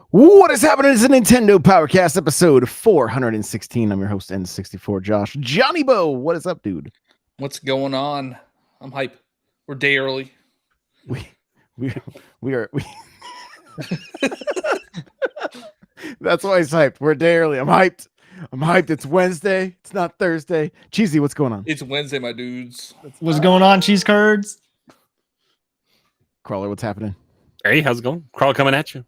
What is happening? It's a Nintendo Powercast episode 416. I'm your host, N64 Josh. Johnny Bo, what is up, dude? What's going on? I'm hype. We're day early. We are. That's why he's hyped. We're a day early. I'm hyped. It's Wednesday. It's not Thursday. Cheesy, what's going on? It's Wednesday, my dudes. What's going on, cheese curds? Crawler, what's happening? Hey, how's it going? Crawl coming at you.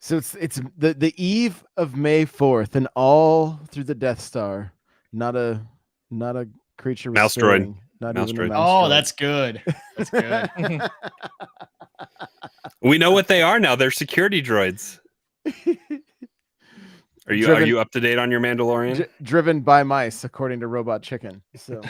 So it's the eve of May 4th, and all through the Death Star, not a creature. Mouse droid. Not Mouse even a droid. mouse droid. That's good. That's good. We know what they are now. They're security droids. Are you up to date on your Mandalorian? Driven by mice, according to Robot Chicken. So.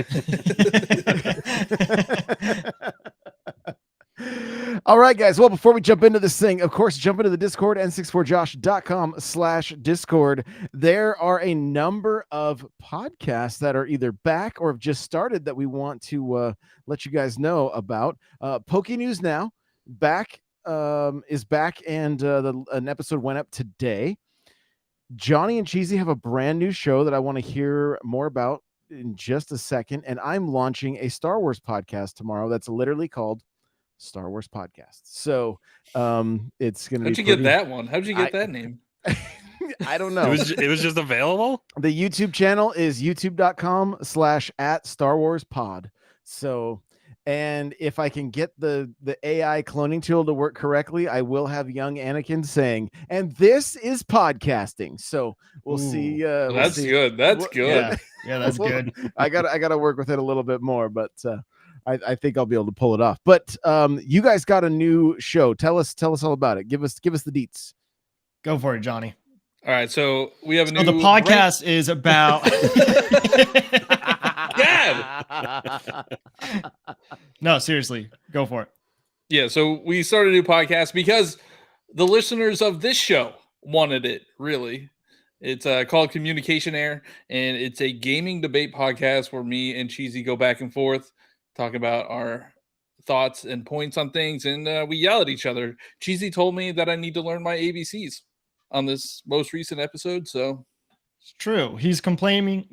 All right, guys. Well, before we jump into this thing, of course, jump into the Discord, n64josh.com/Discord. There are a number of podcasts that are either back or have just started that we want to let you guys know about. Poke News Now is back, and an episode went up today. Johnny and Cheesy have a brand new show that I want to hear more about in just a second, and I'm launching a Star Wars podcast tomorrow that's literally called Star Wars Podcast. So it's gonna How'd you get that one? How'd you get that name? I don't know. It was just available. The YouTube channel is youtube.com/@StarWarsPod. So, and if I can get the AI cloning tool to work correctly, I will have young Anakin saying, "And this is podcasting." So we'll see. That's good. That's good. Yeah, that's good. I gotta work with it a little bit more, but I think I'll be able to pull it off. But you guys got a new show. Tell us all about it. Give us the deets. Go for it, Johnny. All right, so we have a new. The podcast is about. Dad! No, seriously, go for it. Yeah, so we started a new podcast because the listeners of this show wanted it. Really, it's called Communication Air, and it's a gaming debate podcast where me and Cheesy go back and forth, talk about our thoughts and points on things, and we yell at each other. Cheesy told me that I need to learn my ABCs on this most recent episode, so it's true. He's complaining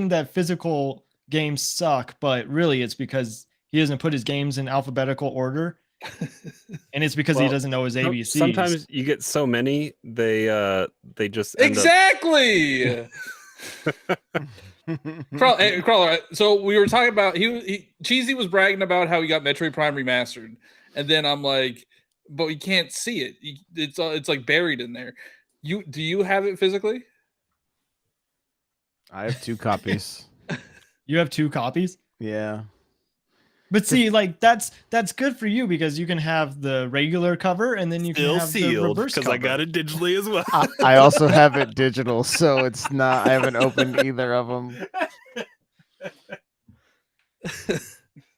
that physical games suck, but really it's because he doesn't put his games in alphabetical order, and it's because he doesn't know his ABCs. Sometimes you get so many they just exactly. Crawler. So we were talking about Cheesy was bragging about how he got Metroid Prime remastered, and then I'm like, but we can't see it. It's like buried in there. Do you have it physically? I have 2 copies. You have 2 copies? Yeah. But see, like that's good for you because you can have the regular cover and then you can have the reverse cover. Because I got it digitally as well. I also have it digital, so it's not. I haven't opened either of them.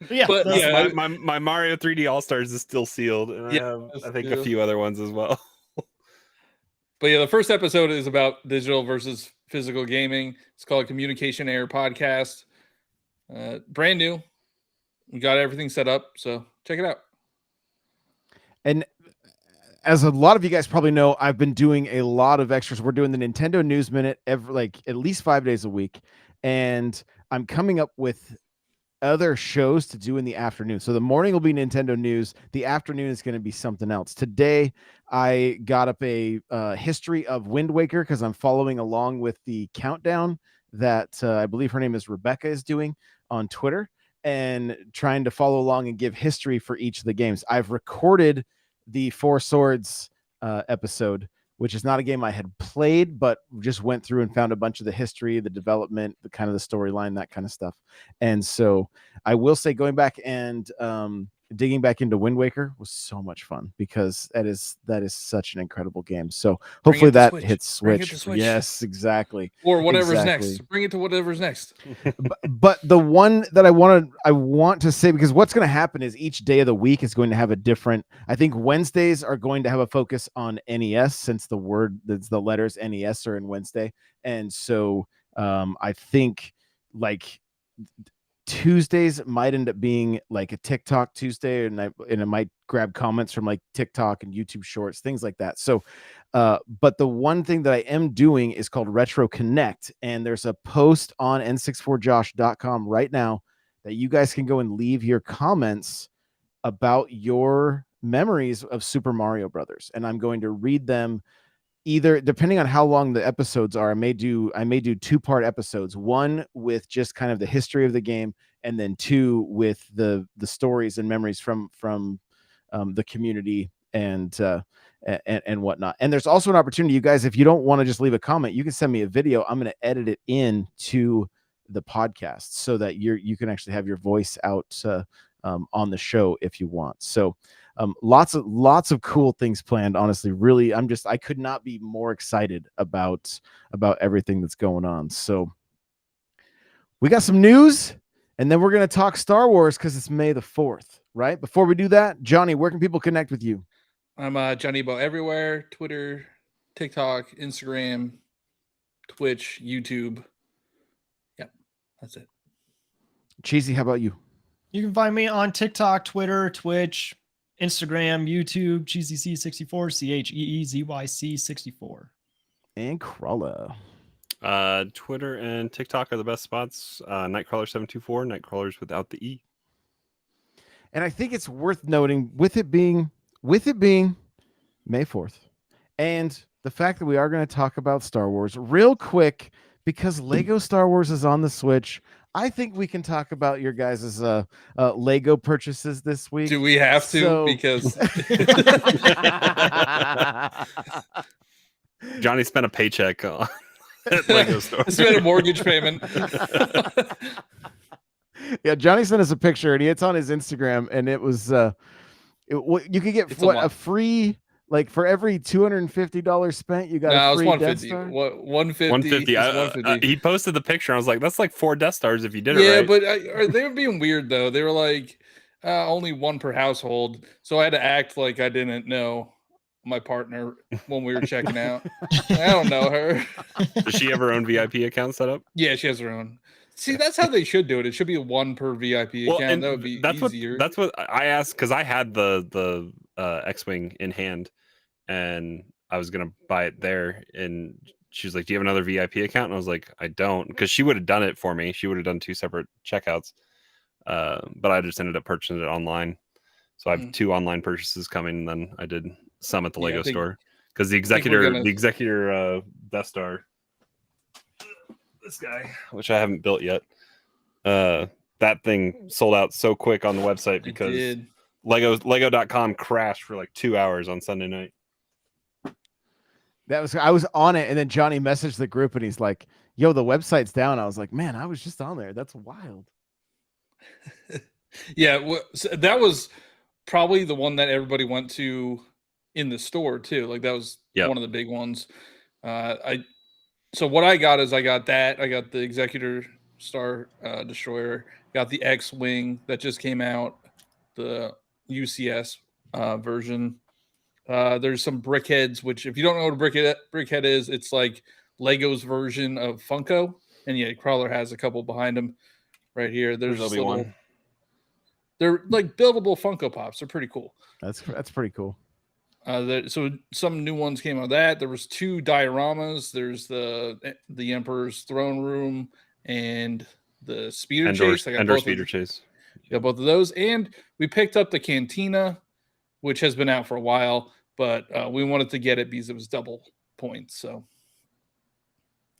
My Mario 3D All Stars is still sealed, and I have I think a few other ones as well. But yeah, the first episode is about digital versus physical gaming. It's called Communication Air Podcast. Brand new. We got everything set up, so check it out. And as a lot of you guys probably know, I've been doing a lot of extras. We're doing the Nintendo News Minute at least 5 days a week, and I'm coming up with other shows to do in the afternoon. So the morning will be Nintendo News. The afternoon is going to be something else. Today, I got up a history of Wind Waker because I'm following along with the countdown that I believe her name is Rebecca is doing on Twitter, and trying to follow along and give history for each of the games. I've recorded the Four Swords episode, which is not a game I had played, but just went through and found a bunch of the history, the development, the kind of the storyline, that kind of stuff. And so I will say, going back and digging back into Wind Waker was so much fun because that is such an incredible game. So hopefully that hits Switch. Yes, exactly. Or whatever's next. Bring it to whatever's next. but the one that I want to say, because what's going to happen is each day of the week is going to have a different. I think Wednesdays are going to have a focus on NES, since the letters NES are in Wednesday, and so I think like Tuesdays might end up being like a TikTok Tuesday, and it might grab comments from like TikTok and YouTube Shorts, things like that. So, but the one thing that I am doing is called Retro Connect, and there's a post on n64josh.com right now that you guys can go and leave your comments about your memories of Super Mario Brothers, and I'm going to read them. Either depending on how long the episodes are, I may do 2-part episodes, one with just kind of the history of the game, and then 2 with the stories and memories from the community and whatnot. And there's also an opportunity, you guys, if you don't want to just leave a comment, you can send me a video. I'm going to edit it in to the podcast so that you can actually have your voice out on the show if you want. So lots of cool things planned. Honestly, really, I could not be more excited about everything that's going on. So we got some news, and then we're going to talk Star Wars because it's May the 4th, right? Before we do that, Johnny, where can people connect with you? I'm Johnny Bo everywhere: Twitter, TikTok, Instagram, Twitch, YouTube. Yep, that's it. Cheesy, how about you? You can find me on TikTok, Twitter, Twitch, Instagram, YouTube, CheezyC64, CheezyC64. And Crawler. Twitter and TikTok are the best spots. Nightcrawler724, Nightcrawlers without the E. And I think it's worth noting, with it being May 4th, and the fact that we are going to talk about Star Wars real quick, because Lego Star Wars is on the Switch. I think we can talk about your guys' Lego purchases this week. Do we have to? Because Johnny spent a paycheck on Lego Store. Spent a mortgage payment. Yeah, Johnny sent us a picture, and it's on his Instagram, and it was you could get a free. Like for every $250 spent, you got a free Death Star? 150. 150. He posted the picture. I was like, that's like 4 Death Stars if you did it right. Yeah, but they were being weird though. They were like, only 1 per household. So I had to act like I didn't know my partner when we were checking out. I don't know her. Does she have her own VIP account set up? Yeah, she has her own. See, that's how they should do it. It should be 1 per VIP account. That would be easier. That's what I asked, because I had the X-Wing in hand, and I was gonna buy it there, and she was like, do you have another VIP account? And I was like, I don't, because she would have done it for me. She would have done 2 separate checkouts, but I just ended up purchasing it online. So I have 2 online purchases coming, and then I did some at the Lego store, because the executor Death Star, this guy, which I haven't built yet, that thing sold out so quick on the website because Lego.com crashed for like 2 hours on Sunday night. I was on it, and then Johnny messaged the group, and he's like, yo, the website's down. I was like, man, I was just on there. That's wild. Yeah, that was probably the one that everybody went to in the store too. Like that was one of the big ones. So what I got is I got the Executor Star Destroyer, got the X-Wing that just came out, the UCS version. There's some Brickheads, which if you don't know what a Brickhead is, it's like Lego's version of Funko. And yeah, Crawler has a couple behind him right here. There's one. They're like buildable Funko Pops. They're pretty cool. That's pretty cool. So some new ones came out of that. There was 2 dioramas. There's the Emperor's Throne Room and the Speeder Chase. Endor Speeder Chase. Got both of those. And we picked up the Cantina, which has been out for a while, but we wanted to get it because it was double points. So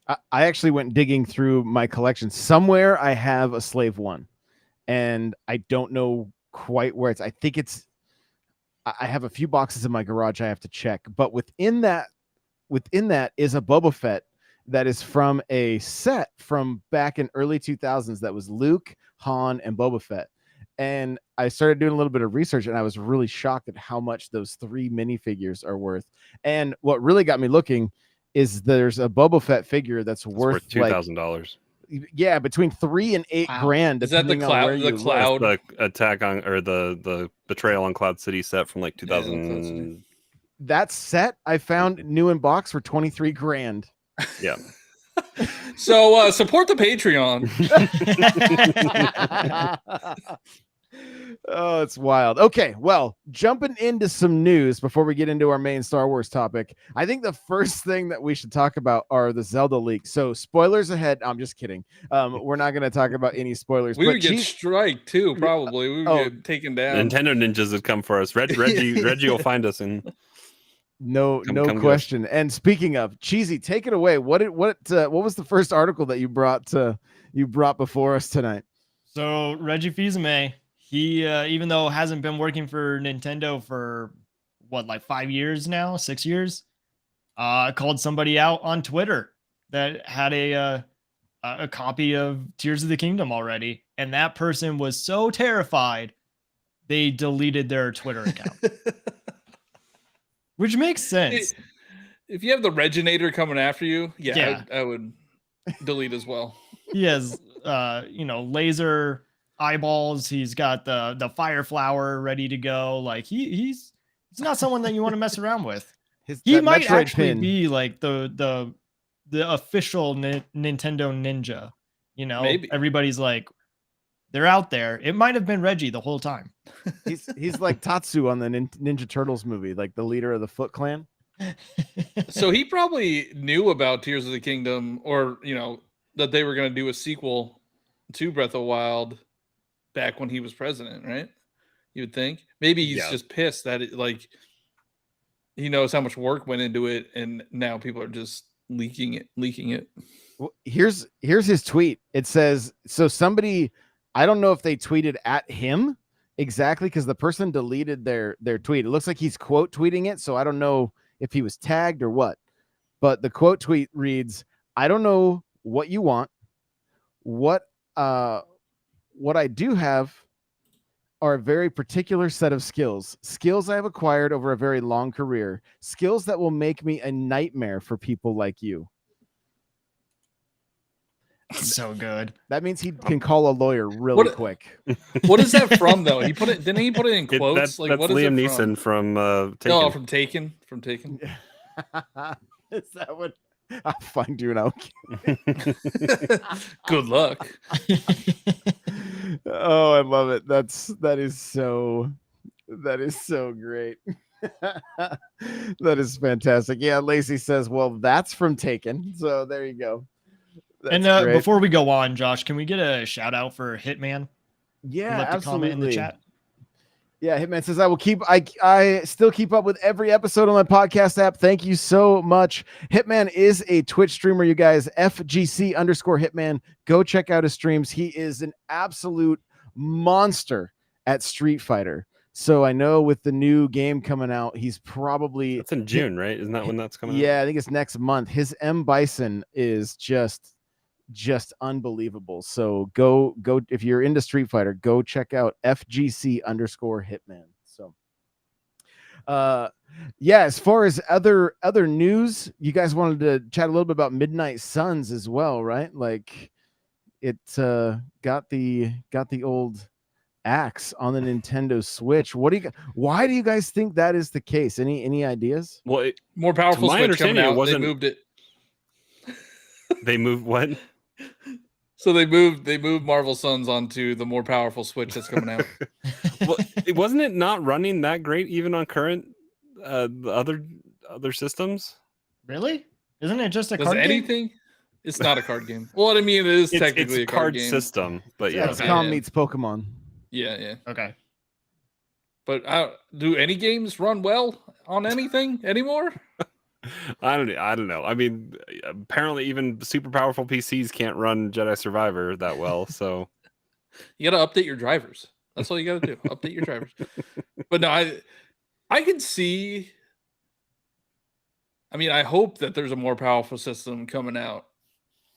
I actually went digging through my collection. Somewhere I have a Slave 1, and I don't know quite where it's. I think I have a few boxes in my garage I have to check, but within that is a Boba Fett that is from a set from back in early 2000s that was Luke, Han, and Boba Fett. And I started doing a little bit of research, and I was really shocked at how much those 3 minifigures are worth. And what really got me looking is there's a Boba Fett figure that's worth like $2,000. yeah, between 3 and 8 Wow. grand, Is that the depending on where cloud? you The look. cloud? The attack on or the betrayal on Cloud City set from like Yeah, Cloud City. 2000. That set I found new in box for 23 grand. Yeah. So support the Patreon. Oh, it's wild. Okay, well, jumping into some news before we get into our main Star Wars topic. I think the first thing that we should talk about are the Zelda leaks. So, spoilers ahead. I'm just kidding. We're not going to talk about any spoilers. We but would get striked too, probably. We would get taken down. Nintendo ninjas would come for us. Reggie will find us and no come get us. question. And speaking of Cheesy, take it away. What was the first article that you brought before us tonight? So Reggie Fils-Aimé, he even though hasn't been working for Nintendo for what, like 5 years now, 6 years, called somebody out on Twitter that had a copy of Tears of the Kingdom already, and that person was so terrified they deleted their Twitter account. Which makes sense. If you have the Reginator coming after you, Yeah. I would delete as well. He has laser eyeballs. He's got the fire flower ready to go. Like he's not someone that you want to mess around with. He might Metroid actually pin. be like the official Nintendo ninja. Maybe. Everybody's like, they're out there. It might have been Reggie the whole time. He's like Tatsu on the Ninja Turtles movie, like the leader of the Foot Clan. So he probably knew about Tears of the Kingdom, or that they were going to do a sequel to Breath of the Wild back when he was president, right? You would think. Maybe he's just pissed that he knows how much work went into it, and now people are just leaking it. Well, here's his tweet. It says, so somebody, I don't know if they tweeted at him exactly, because the person deleted their tweet. It looks like he's quote tweeting it, so I don't know if he was tagged or what. But the quote tweet reads, "I don't know what you want. What I do have are a very particular set of skills I have acquired over a very long career, skills that will make me a nightmare for people like you." So good. That means he can call a lawyer really quick. What is that from, though? Didn't he put it in quotes? That's what is Liam it Neeson from Taken. No, from Taken. From Taken. Is that what? I'll find you now. Good luck. Oh, I love it. That is so great. That is fantastic. Yeah, Lacey says, well, that's from Taken. So there you go. That's and great. before we go on, Josh, can we get a shout out for Hitman? Yeah, Left a comment in the chat. Yeah, Hitman says, I still keep up with every episode on my podcast app. Thank you so much. Hitman is a Twitch streamer, you guys. FGC_Hitman. Go check out his streams. He is an absolute monster at Street Fighter. So I know with the new game coming out, he's probably... That's in June, right? Isn't that when that's coming out? Yeah, I think it's next month. His M. Bison is just unbelievable. So go if you're into Street Fighter, go check out FGC_Hitman. So yeah, as far as other news, you guys wanted to chat a little bit about Midnight Suns as well, right? Like it got the old axe on the Nintendo Switch. Why do you guys think that is the case? Any ideas? Well, More powerful my Switch coming understanding, out. it wasn't- They moved it. They moved what? So they moved Marvel Suns onto the more powerful Switch that's coming out. Well, wasn't it not running that great even on current other systems? Really? Isn't it just a Does card game? anything? It's not a card game. Well, I mean, it is technically it's a card game. system, but yeah. XCOM meets Pokemon. Yeah. Okay. But do any games run well on anything anymore? I don't know. I mean, apparently even super powerful PCs can't run Jedi Survivor that well. So you got to update your drivers. That's all you got to do. Update your drivers. But no, I can see. I mean, I hope that there's a more powerful system coming out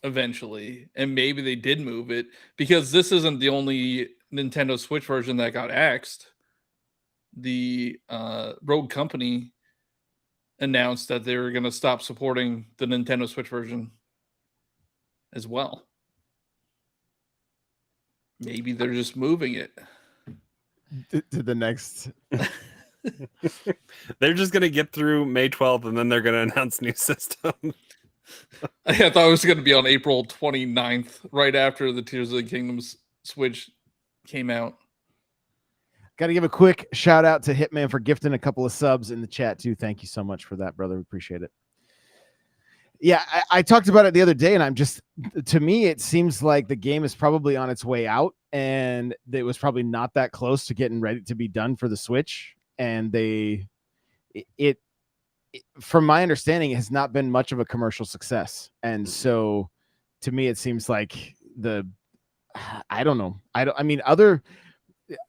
eventually, and maybe they did move it, because this isn't the only Nintendo Switch version that got axed, the Rogue Company announced that they were going to stop supporting the Nintendo Switch version as well. Maybe they're just moving it to the next. They're just gonna get through May 12th, and then they're gonna announce new system. I thought it was going to be on April 29th, right after the Tears of the Kingdom Switch came out. Got to give a quick shout out to Hitman for gifting a couple of subs in the chat too. Thank you so much for that, brother. We appreciate it. Yeah, I talked about it the other day, and to me, it seems like the game is probably on its way out, and it was probably not that close to getting ready to be done for the Switch. And it from my understanding, has not been much of a commercial success. And so to me, it seems like I don't know. I mean, other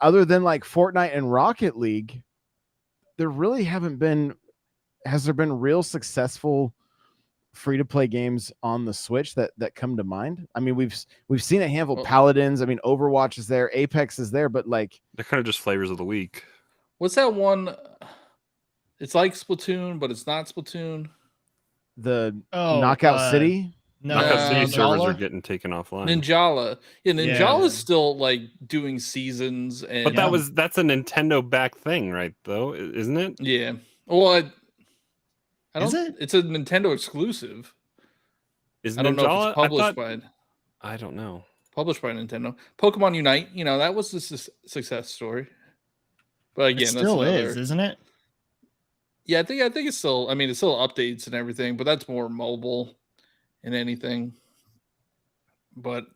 than like Fortnite and Rocket League, there really has there been real successful free-to-play games on the Switch that come to mind? I mean, we've seen a handful of Paladins. I mean, Overwatch is there, Apex is there, but like they're kind of just flavors of the week. What's that one? It's like Splatoon, but it's not Splatoon. The Knockout City. No, Knockout City servers are Ninjala? getting taken offline. Ninjala. Yeah, Ninjala is Yeah. still like doing seasons, and But that's a Nintendo back thing, right? Though, isn't it? yeah. Well, I don't. Is it? It's a Nintendo exclusive. Is I don't know if Ninjala? it's published by I don't know. Nintendo. Pokemon Unite. That was a success story. But again, It still that's is, isn't it? Yeah, I think it's still. I mean, it's still updates and everything, but that's more mobile and anything. But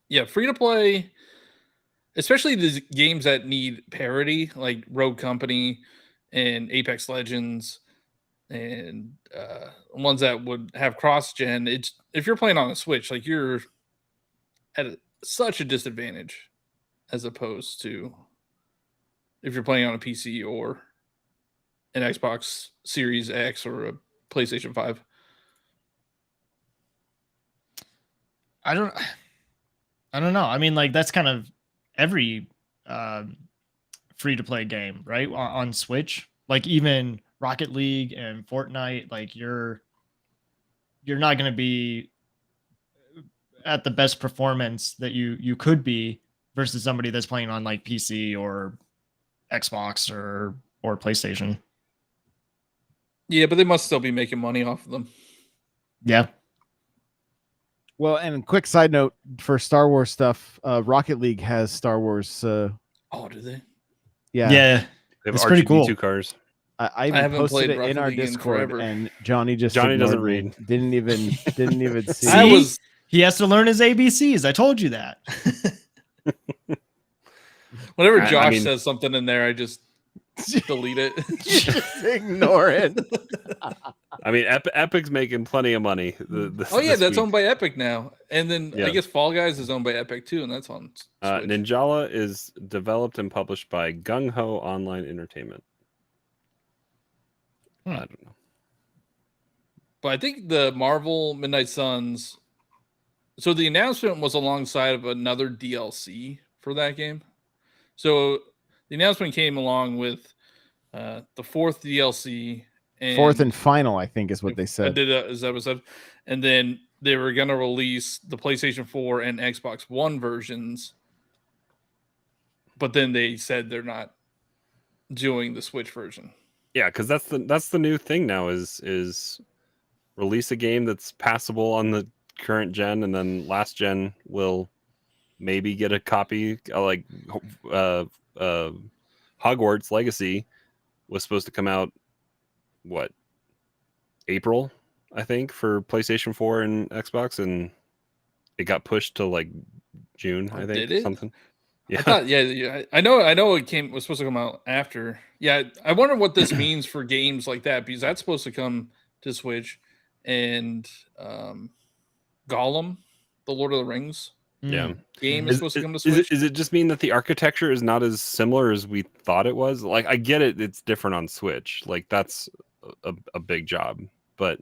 yeah, free to play, especially the games that need parity, like Rogue Company and Apex Legends, and ones that would have cross gen. It's if you're playing on a Switch, like you're at such a disadvantage as opposed to if you're playing on a PC or an Xbox Series X or a PlayStation 5. I don't know. I mean, like that's kind of every free to play game, right? On Switch, like even Rocket League and Fortnite, like you're not going to be at the best performance that you could be versus somebody that's playing on like PC or Xbox or PlayStation. Yeah, but they must still be making money off of them. Yeah. Well, and quick side note for Star Wars stuff, Rocket League has Star Wars. Oh, do they? Yeah. Yeah. They have It's pretty cool. R2D2 cars. I even haven't posted played it Rocket in our League in Discord, forever. and Johnny Johnny ignored doesn't me. read. Didn't even see. I it. was He has to learn his ABCs. I told you that. whenever I Josh mean- says something in there, I just delete it. Just ignore it. I mean, Epic's making plenty of money. Oh yeah, that's owned by Epic now, and then Yeah. I guess Fall Guys is owned by Epic too, and that's on Switch. Ninjala is developed and published by Gung Ho Online Entertainment. I don't know. But I think the Marvel Midnight Suns. So the announcement was alongside of another DLC for that game. So the announcement came along with the fourth DLC. And Fourth and final, I think, is what they said. Is that what said? And then they were going to release the PlayStation 4 and Xbox One versions. But then they said they're not doing the Switch version. Yeah, because that's the new thing now is release a game that's passable on the current gen, and then last gen will maybe get a copy. Like Hogwarts Legacy was supposed to come out April, I think, for PlayStation 4 and Xbox, and it got pushed to like June, I think. Did it? Something. Yeah. I thought, yeah. I know it was supposed to come out after. Yeah, I wonder what this means for games like that, because that's supposed to come to Switch, and Gollum, the Lord of the Rings Yeah. game is supposed to come to Switch. Is it just mean that the architecture is not as similar as we thought it was? Like, I get it, it's different on Switch. Like, that's a big job. But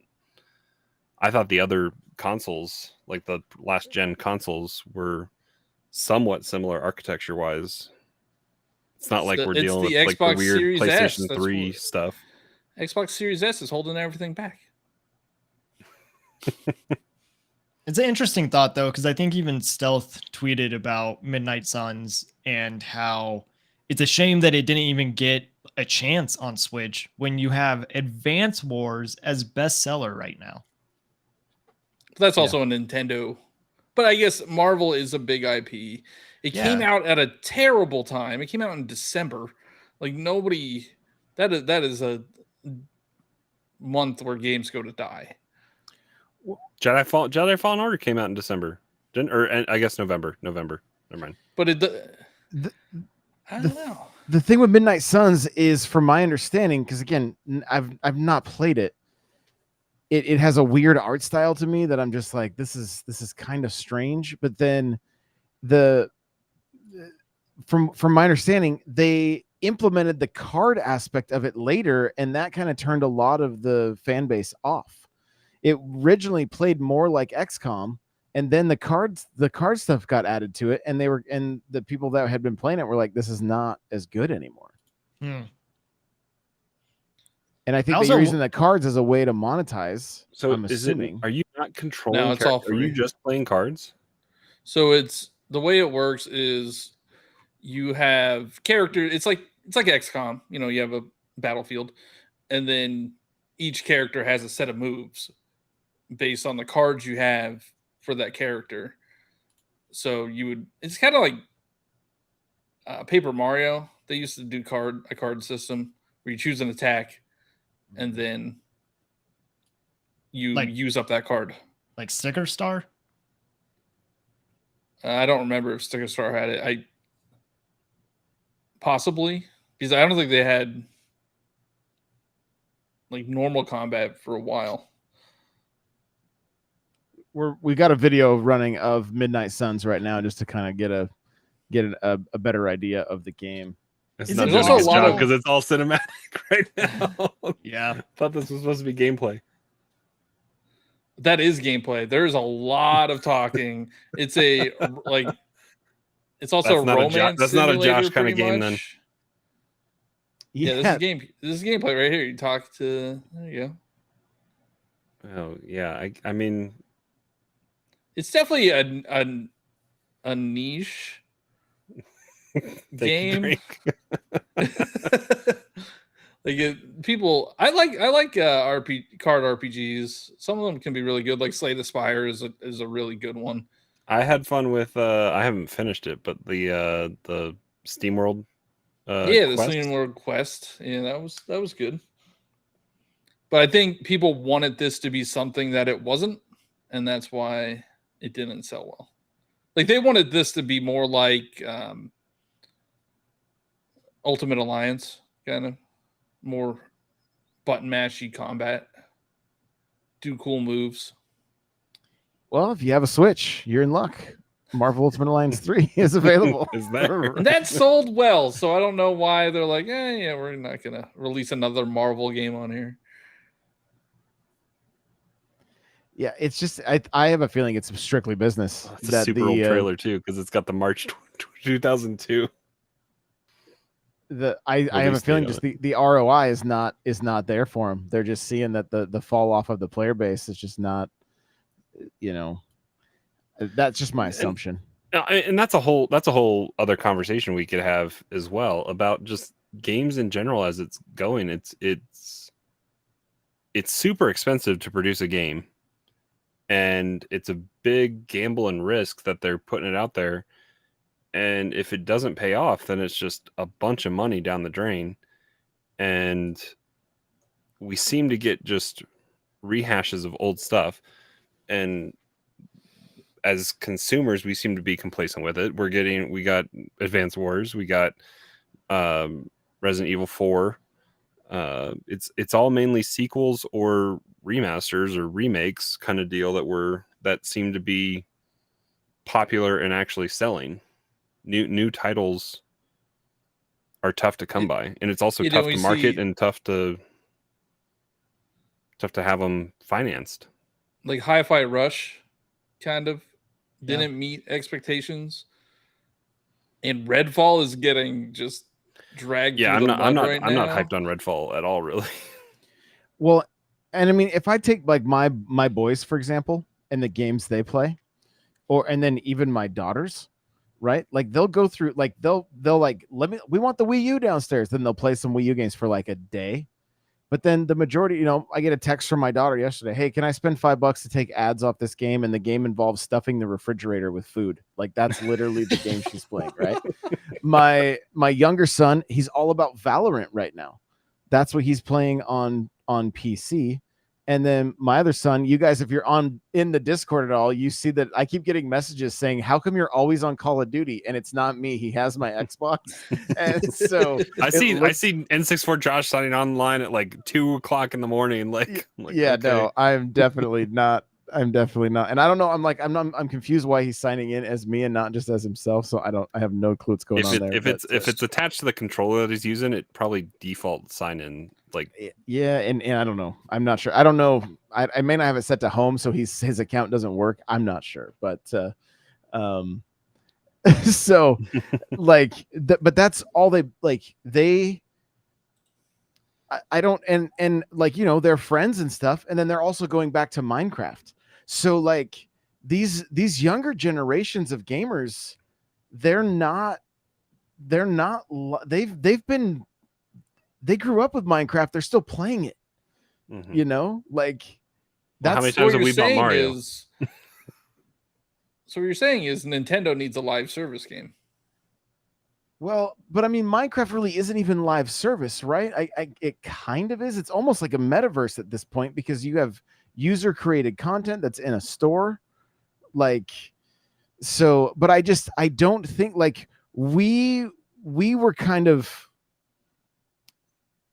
I thought the other consoles, like the last gen consoles, were somewhat similar architecture wise. It's not like we're It's dealing the with like the Xbox weird Series S. PlayStation That's 3 what- stuff. Xbox Series S is holding everything back. It's an interesting thought though, because I think even Stealth tweeted about Midnight Suns and how it's a shame that it didn't even get a chance on Switch when you have Advance Wars as bestseller right now. That's also a Nintendo. But I guess Marvel is a big IP. It came out at a terrible time. It came out in December. Like nobody that is a month where games go to die. Jedi Fallen Order came out in December. I guess November. Never mind. But I don't the, know. The thing with Midnight Suns is, from my understanding, because again, I've not played it. It has a weird art style to me that I'm just like, this is kind of strange. But then from my understanding, they implemented the card aspect of it later, and that kind of turned a lot of the fan base off. It originally played more like XCOM, and then the card stuff got added to it, and the people that had been playing it were like, this is not as good anymore. And I think they're using the cards as a way to monetize. So I'm assuming. Are you not controlling? No, it's all Are you free. just playing cards? So it's the way it works is you have characters. It's like XCOM. You know, you have a battlefield, and then each character has a set of moves based on the cards you have for that character. So it's kind of like Paper Mario. They used to do a card system where you choose an attack, and then you use up that card. Like Sticker Star? I don't remember if Sticker Star had it. Possibly, because I don't think they had like normal combat for a while. We got a video running of Midnight Suns right now, just to kind of get a better idea of the game. It's not doing a good job because it's all cinematic right now. Yeah, I thought this was supposed to be gameplay. That is gameplay. There's a lot of talking. It's it's also a romance. That's not a Josh kind of game, then. Yeah, this is gameplay right here. You talk to. There you go. Oh yeah, I mean, it's definitely a niche game. People, I like card RPGs. Some of them can be really good. Like Slay the Spire is a really good one. I had fun with. I haven't finished it, but the SteamWorld. The SteamWorld Quest. Yeah, that was good. But I think people wanted this to be something that it wasn't, and that's why it didn't sell well. Like they wanted this to be more like Ultimate Alliance, kind of more button mashy combat, do cool moves. Well, if you have a Switch, you're in luck. Marvel Ultimate Alliance 3 is available. And that sold well, so I don't know why they're like, yeah, we're not gonna release another Marvel game on here. Yeah, it's just I have a feeling it's strictly business. It's a super old trailer too, because it's got the March 2002. I have a feeling just the ROI is not there for them. They're just seeing that the fall off of the player base is just not, that's just my assumption. And that's a whole other conversation we could have as well about just games in general as it's going. It's super expensive to produce a game, and it's a big gamble and risk that they're putting it out there. And if it doesn't pay off, then it's just a bunch of money down the drain. And we seem to get just rehashes of old stuff. And as consumers, we seem to be complacent with it. We got Advance Wars, we got Resident Evil 4. It's all mainly sequels or remasters or remakes kind of deal that seem to be popular and actually selling. New titles are tough to come by, and it's also tough to market and tough to have them financed. Like Hi-Fi Rush kind of didn't meet expectations. And Redfall is getting just dragged Yeah, through I'm the not mud right I'm not now. hyped on Redfall at all, really. Well, and I mean, if I take like my boys, for example, and the games they play, and then even my daughters, right? Like they'll go through, like they'll like, we want the Wii U downstairs. Then they'll play some Wii U games for like a day. But then the majority, I get a text from my daughter yesterday. Hey, can I spend $5 to take ads off this game? And the game involves stuffing the refrigerator with food. Like that's literally the game she's playing, right? My younger son, he's all about Valorant right now. That's what he's playing on PC. And then my other son, you guys, if you're in the Discord at all, you see that I keep getting messages saying, how come you're always on Call of Duty? And it's not me. He has my Xbox. And so I see N64 Josh signing online at like 2:00 in the morning. Like, yeah, okay. no, I'm definitely not. And I don't know. I'm confused why he's signing in as me and not just as himself. So I have no clue what's going on there. If it's attached to the controller that he's using, it probably default sign in. Like, yeah, and I don't know. I'm not sure. I don't know. I may not have it set to home, so his account doesn't work. I'm not sure, but so like, but that's all they. I don't and like they're friends and stuff, and then they're also going back to Minecraft. So like these younger generations of gamers, they grew up with Minecraft. They're still playing it. Like well, how many So times what have we bought Mario? So what you're saying is Nintendo needs a live service game. Well, but I mean, Minecraft really isn't even live service, right? It kind of is. It's almost like a metaverse at this point because you have user created content that's in a store. Like, so, but I don't think like we were kind of,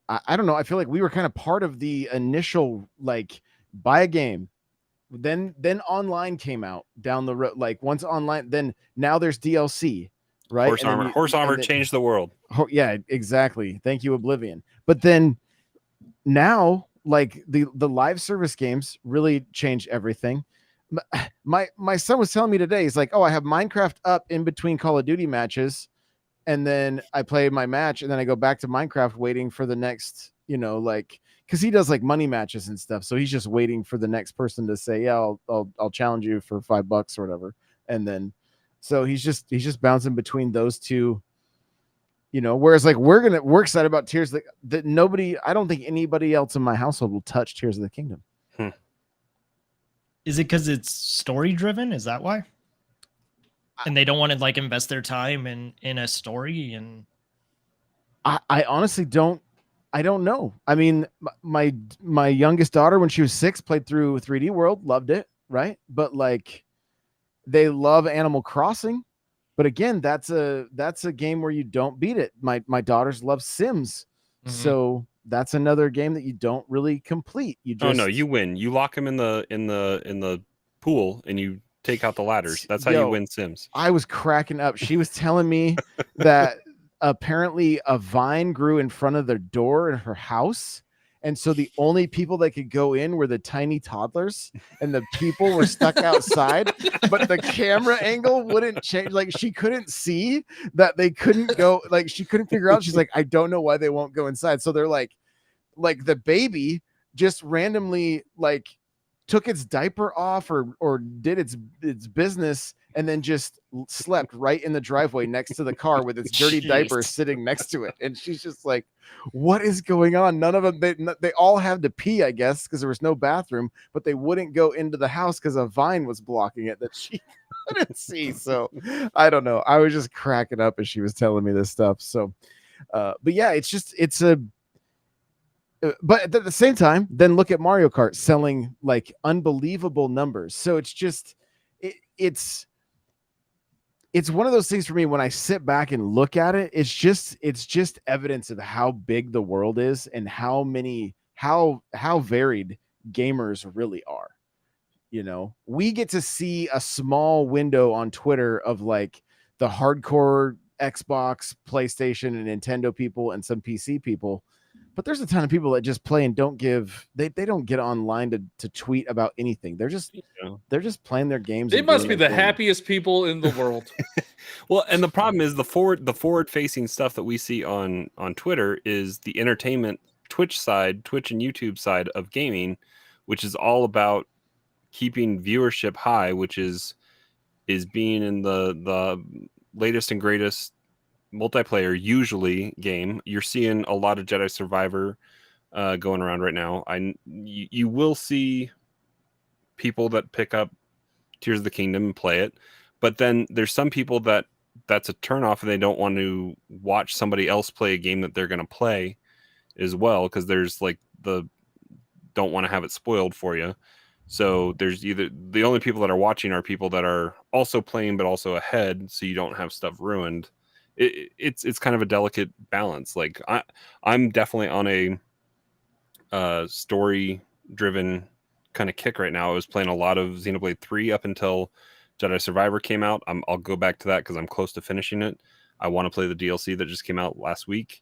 I don't know. I feel like we were kind of part of the initial, like, buy a game. Then online came out down the road. Like once online, then now there's DLC. Right. Horse armor changed the world. Yeah, exactly. Thank you, Oblivion. But then now, like the live service games really change everything. My son was telling me today, he's like, oh, I have Minecraft up in between Call of Duty matches, and then I play my match, and then I go back to Minecraft waiting for the next, like, because he does like money matches and stuff. So he's just waiting for the next person to say, yeah, I'll challenge you for $5 or whatever, and then. So he's just bouncing between those two, whereas like we're excited about Tears that I don't think anybody else in my household will touch Tears of the Kingdom. Is it because it's story driven? Is that why? And they don't want to like invest their time in a story? And I honestly don't know. I mean, my youngest daughter, when she was 6, played through 3D World, loved it, right? But like, they love Animal Crossing, but again, that's a game where you don't beat it. My daughters love Sims, so that's another game that you don't really complete. You just you win. You lock them in the pool and you take out the ladders. That's how you win Sims. I was cracking up. She was telling me that apparently a vine grew in front of their door in her house. And so the only people that could go in were the tiny toddlers, and the people were stuck outside, but the camera angle wouldn't change. Like she couldn't see that they couldn't go, like she couldn't figure out. She's like, I don't know why they won't go inside. So they're like the baby just randomly like took its diaper off or did its business and then just slept right in the driveway next to the car with its dirty diaper sitting next to it. And she's just like, what is going on? None of them, they all had to pee, I guess, because there was no bathroom, but they wouldn't go into the house because a vine was blocking it that she couldn't see. So I don't know. I was just cracking up as she was telling me this stuff. So, but yeah, but at the same time, then look at Mario Kart selling like unbelievable numbers. So it's just, it's one of those things for me when I sit back and look at it, it's just evidence of how big the world is and how varied gamers really are. We get to see a small window on Twitter of like the hardcore Xbox, PlayStation, and Nintendo people and some PC people. But there's a ton of people that just play and don't get online to tweet about anything. They're just playing their games. They must be the happiest people in the world. Well, and the problem is the forward facing stuff that we see on Twitter is the entertainment Twitch and YouTube side of gaming, which is all about keeping viewership high, which is being in the latest and greatest multiplayer usually game. You're seeing a lot of Jedi Survivor going around right now. You will see people that pick up Tears of the Kingdom and play it, but then there's some people that's a turnoff and they don't want to watch somebody else play a game that they're going to play as well, because there's like don't want to have it spoiled for you. So there's either the only people that are watching are people that are also playing but also ahead, so you don't have stuff ruined. It's kind of a delicate balance. Like I'm definitely on a story driven kind of kick right now. I was playing a lot of Xenoblade 3 up until Jedi Survivor came out. I'll go back to that because I'm close to finishing it. I want to play the DLC that just came out last week.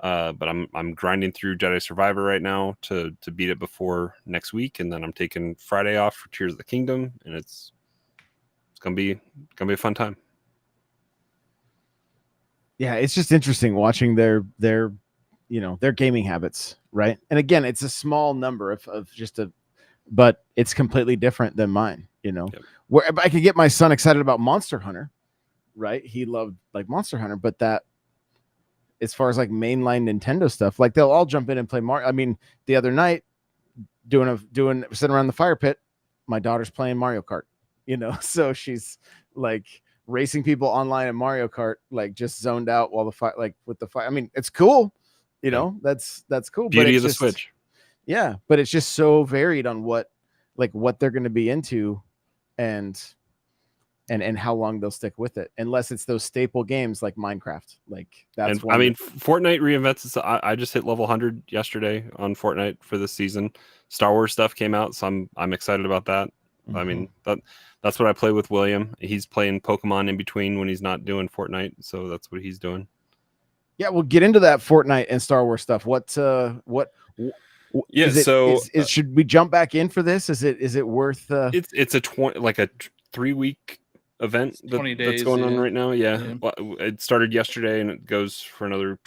But I'm grinding through Jedi Survivor right now to beat it before next week, and then I'm taking Friday off for Tears of the Kingdom, and it's gonna be a fun time. Yeah, it's just interesting watching their gaming habits, right? And again, it's a small number of just but it's completely different than mine. Yep. Where I could get my son excited about Monster Hunter, right? He loved like Monster Hunter, but that, as far as like mainline Nintendo stuff, like they'll all jump in and play Mario. I mean, the other night, sitting around the fire pit, my daughter's playing Mario Kart, so she's like racing people online in Mario Kart, like just zoned out while the fight, like with the fight. I mean, it's cool, that's cool. Beauty of the Switch. Yeah, but it's just so varied on what they're going to be into, and how long they'll stick with it, unless it's those staple games like Minecraft. Like that's I mean, Fortnite reinvents its. I just hit level 100 yesterday on Fortnite for this season. Star Wars stuff came out, so I'm excited about that. Mm-hmm. I mean, that's what I play with William. He's playing Pokemon in between when he's not doing Fortnite, so that's what he's doing. Yeah, we'll get into that Fortnite and Star Wars stuff. Yeah, should we jump back in for this? Is it worth? It's a 3-week event that's going on right now. Yeah. Well, it started yesterday and it goes for another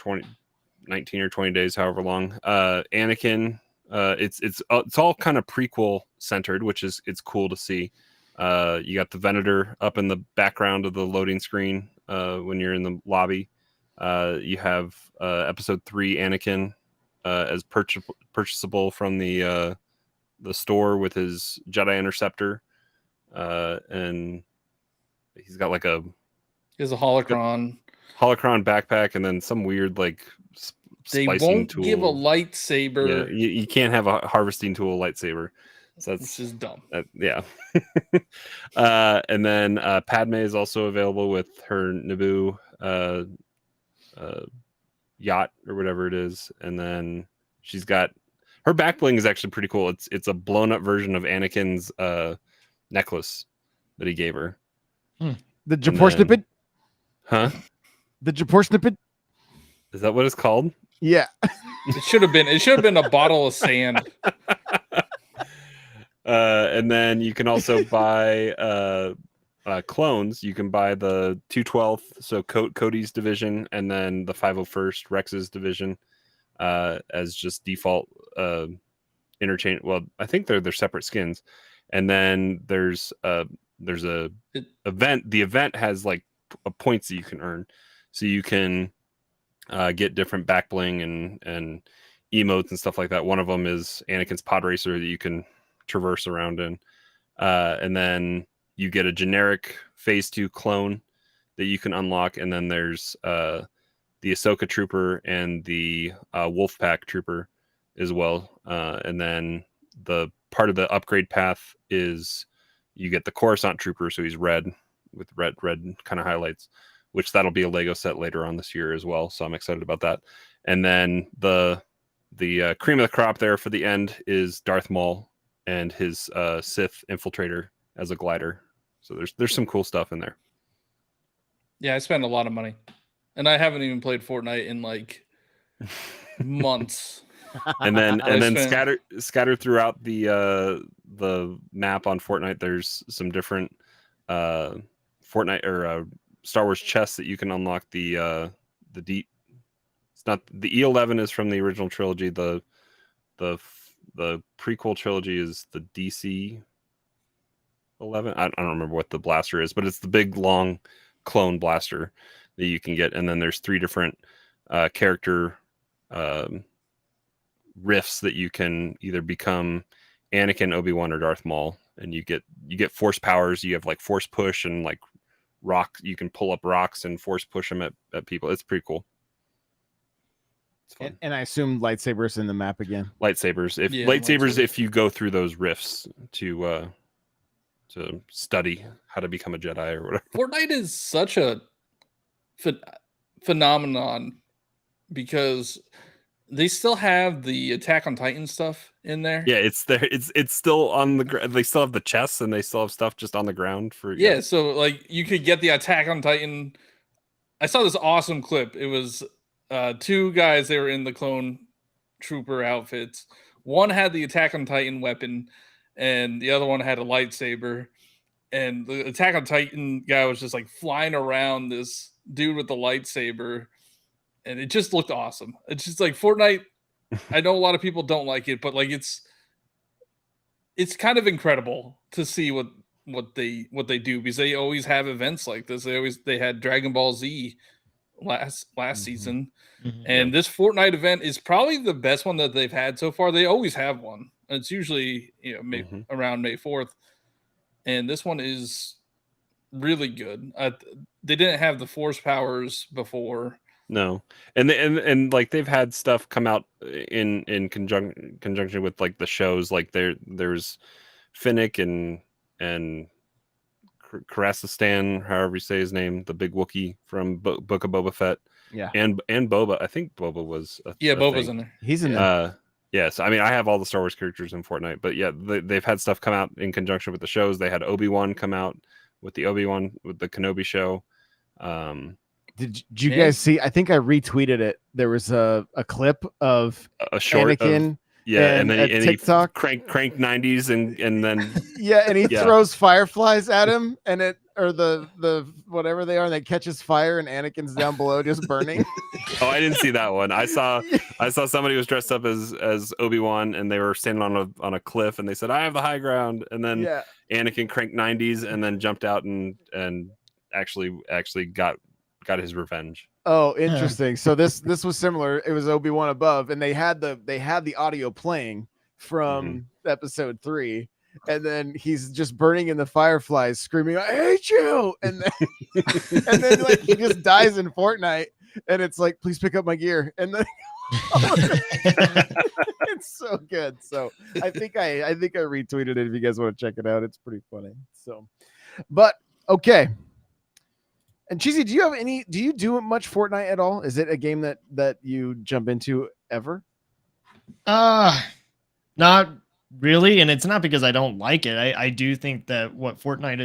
19 or 20 days, however long. Anakin, it's all kind of prequel centered, which is it's cool to see. You got the Venator up in the background of the loading screen when you're in the lobby. You have episode 3 Anakin as purchasable from the store with his Jedi Interceptor, and he's got like he has a holocron backpack, and then some weird like they splicing won't tool. give a lightsaber. Yeah, you can't have a harvesting tool lightsaber. So that's just dumb. Yeah. And then Padme is also available with her Naboo yacht or whatever it is, and then she's got her back bling is actually pretty cool. It's a blown up version of Anakin's necklace that he gave her. The Japor snippet? Huh? The Japor snippet? Is that what it's called? Yeah. It should have been a bottle of sand. And then you can also buy clones. You can buy the 212th, so Cody's division, and then the 501st Rex's division as just default interchange. Well, I think they're separate skins. And then there's a event. The event has like points that you can earn, so you can get different back bling and emotes and stuff like that. One of them is Anakin's pod racer that you can traverse around in, and then you get a generic phase 2 clone that you can unlock, and then there's the Ahsoka trooper and the Wolfpack trooper as well, and then the part of the upgrade path is you get the Coruscant trooper, so he's red with red kind of highlights, which that'll be a Lego set later on this year as well, so I'm excited about that. And then the cream of the crop there for the end is Darth Maul and his Sith infiltrator as a glider. So there's some cool stuff in there. Yeah, I spent a lot of money, and I haven't even played Fortnite in like months. And then scattered throughout the map on Fortnite, there's some different Fortnite or Star Wars chest that you can unlock the deep. It's not the E11 is from the original trilogy. The prequel trilogy is the DC 11. I don't remember what the blaster is, but it's the big long clone blaster that you can get. And then there's 3 different character rifts that you can either become Anakin, Obi-Wan, or Darth Maul, and you get force powers. You have like force push and like rock. You can pull up rocks and force push them at people. It's pretty cool. It's fun. And I assume lightsabers in the map again. Lightsabers. If you go through those rifts to study how to become a Jedi or whatever. Fortnite is such a phenomenon because they still have the Attack on Titan stuff in there. Yeah, it's there. It's still on the ground. They still have the chests and they still have stuff just on the ground for. Yeah, so like you could get the Attack on Titan. I saw this awesome clip. It was 2 guys. They were in the clone trooper outfits. One had the Attack on Titan weapon, and the other one had a lightsaber. And the Attack on Titan guy was just like flying around this dude with the lightsaber. And it just looked awesome. It's just like Fortnite. I know a lot of people don't like it, but like it's kind of incredible to see what they do, because they always have events like this. They had Dragon Ball Z last season, and this Fortnite event is probably the best one that they've had so far. They always have one. It's usually around May 4th, and this one is really good. They didn't have the force powers before. No, and like they've had stuff come out in conjunction with like the shows. Like there's Finnick and Karasistan, however you say his name, the big Wookiee from Book of Boba Fett. Yeah, and Boba. I think Boba was. Boba's in there. He's in there. Yes, I mean I have all the Star Wars characters in Fortnite, but yeah, they've had stuff come out in conjunction with the shows. They had Obi-Wan come out with the Kenobi show. Did you guys see? I think I retweeted it. There was a clip of a short Anakin. And then TikTok he crank 90s and then and he throws fireflies at him, and the whatever they are, and they catches fire, and Anakin's down below just burning. Oh, I didn't see that one. I saw somebody was dressed up as Obi-Wan, and they were standing on a cliff, and they said, "I have the high ground," and then Anakin cranked 90s and then jumped out and actually got his revenge. Oh, interesting. So this was similar. It was Obi-Wan above, and they had the audio playing from episode 3, and then he's just burning in the fireflies, screaming, "I hate you!" And then like he just dies in Fortnite, and it's like, "Please pick up my gear." And then it's so good. So I think I retweeted it if you guys want to check it out. It's pretty funny. So, but okay. And Cheesy, do you do much Fortnite at all? Is it a game that you jump into ever? Not really. And it's not because I don't like it. I do think that what Fortnite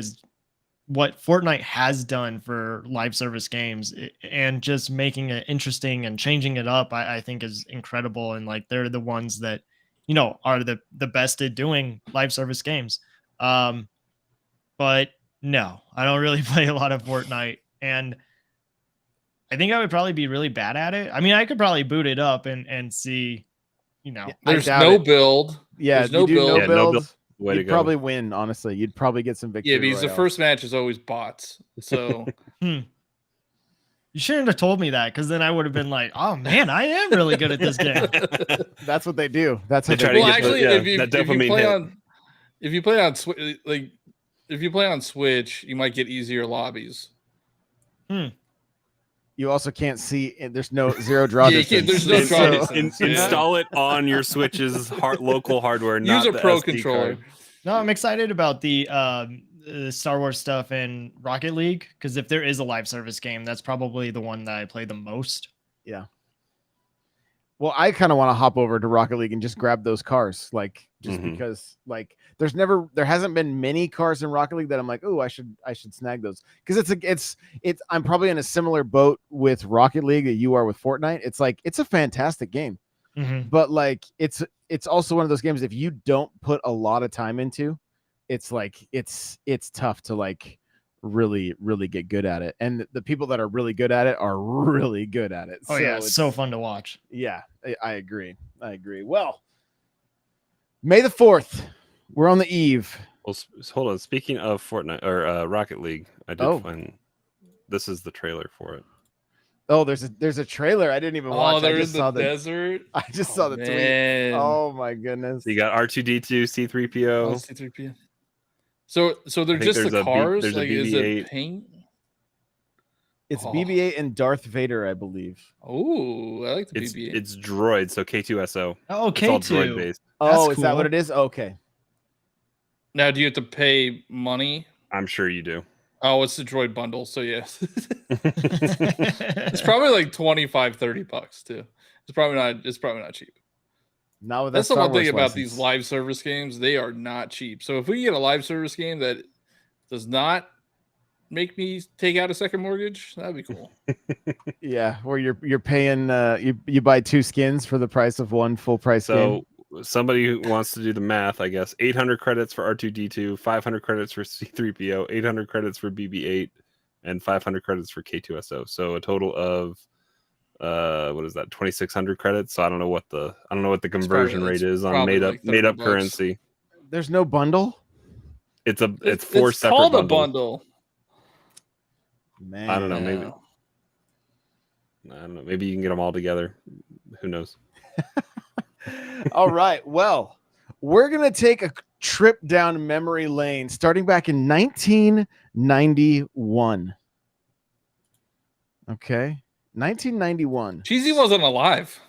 has done for live service games and just making it interesting and changing it up, I think is incredible. And like, they're the ones that, are the best at doing live service games. But no, I don't really play a lot of Fortnite. And I think I would probably be really bad at it. I mean, I could probably boot it up and see, there's no build. Yeah, there's no build. No build. Way You'd probably win, honestly. You'd probably get some victory. Yeah, because the first match is always bots. So you shouldn't have told me that, because then I would have been like, oh man, I am really good at this game. That's what they do. That's what they they do. Well, actually, if you play on Switch, you might get easier lobbies. You also can't see. There's zero draw distance. There's no draw distance. Install it on your Switch's local hardware. Use a Pro SD controller. card. No, I'm excited about the Star Wars stuff in Rocket League, because if there is a live service game, that's probably the one that I play the most. Yeah. Well, I kind of want to hop over to Rocket League and just grab those cars, like because like there hasn't been many cars in Rocket League that I'm like, oh, I should snag those, because it's I'm probably in a similar boat with Rocket League that you are with Fortnite. It's like, it's a fantastic game, but like it's also one of those games, if you don't put a lot of time into, it's like it's tough to like really, really get good at it. And the people that are really good at it are really good at it. Oh yeah, it's so fun to watch. Yeah, I agree. Well, May the 4th, we're on the eve. Well, hold on. Speaking of Fortnite or Rocket League, I did find this is the trailer for it. Oh, there's a trailer. I didn't even watch. Oh, they're I just in saw the desert. I just saw the tweet. Oh my goodness. You got R2D2, C3PO. C3PO. So they're just the cars. Like, is it paint? It's BB-8 and Darth Vader, I believe. Oh, I like the BB-8. It's droid, so K2SO. Oh, K2. It's all droid based. Oh, is that what it is? Okay. Now, do you have to pay money? I'm sure you do. Oh, it's the droid bundle, so yes. It's probably like $25-$30 too. It's probably not cheap. No, that's the one thing about these live service games. They are not cheap. So if we get a live service game that does not make me take out a second mortgage, that'd be cool. Yeah, where you're paying you buy 2 skins for the price of one full price game. Somebody who wants to do the math, I guess, 800 credits for R2D2, 500 credits for C3PO, 800 credits for BB-8, and 500 credits for K2SO. So a total of what is that? 2,600 credits. So I don't know what the conversion rate is on made up currency. There's no bundle. It's 4 separate. Called bundles. a bundle. Man, I don't know. Maybe you can get them all together. Who knows? All right. Well, we're going to take a trip down memory lane starting back in 1991. Okay. 1991. Cheesy wasn't alive.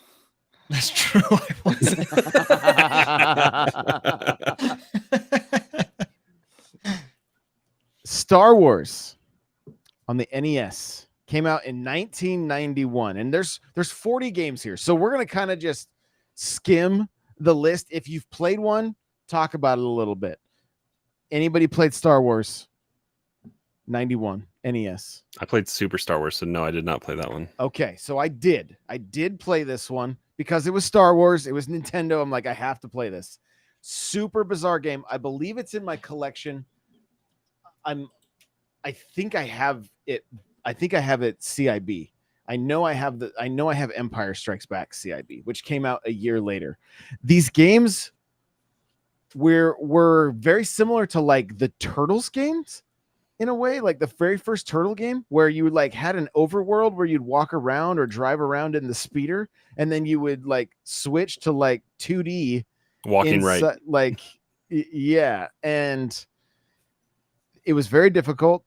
That's true. I wasn't. Star Wars on the NES came out in 1991, and there's 40 games here. So we're going to kind of just skim the list. If you've played one, talk about it a little bit. Anybody played Star Wars 91 NES? I played Super Star Wars, so no, I did not play that one. Okay, so I did play this one because it was Star Wars, it was Nintendo. I'm like, I have to play this. Super bizarre game. I believe it's in my collection. I think I have it CIB. I know I have Empire Strikes Back CIB, which came out a year later. These games were very similar to like the Turtles games in a way, like the very first Turtle game where you like had an overworld where you'd walk around or drive around in the speeder, and then you would like switch to like 2D walking right. Like, yeah. And it was very difficult.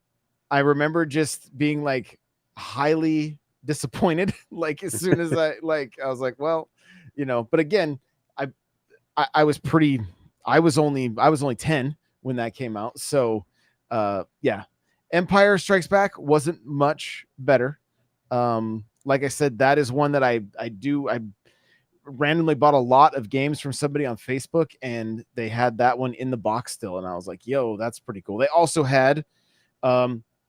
I remember just being like highly disappointed. Like as soon as I was like, well, but again, I was only 10 when that came out. So yeah, Empire Strikes Back wasn't much better. Like I said, that is one that I randomly bought a lot of games from somebody on Facebook, and they had that one in the box still. And I was like, yo, that's pretty cool. They also had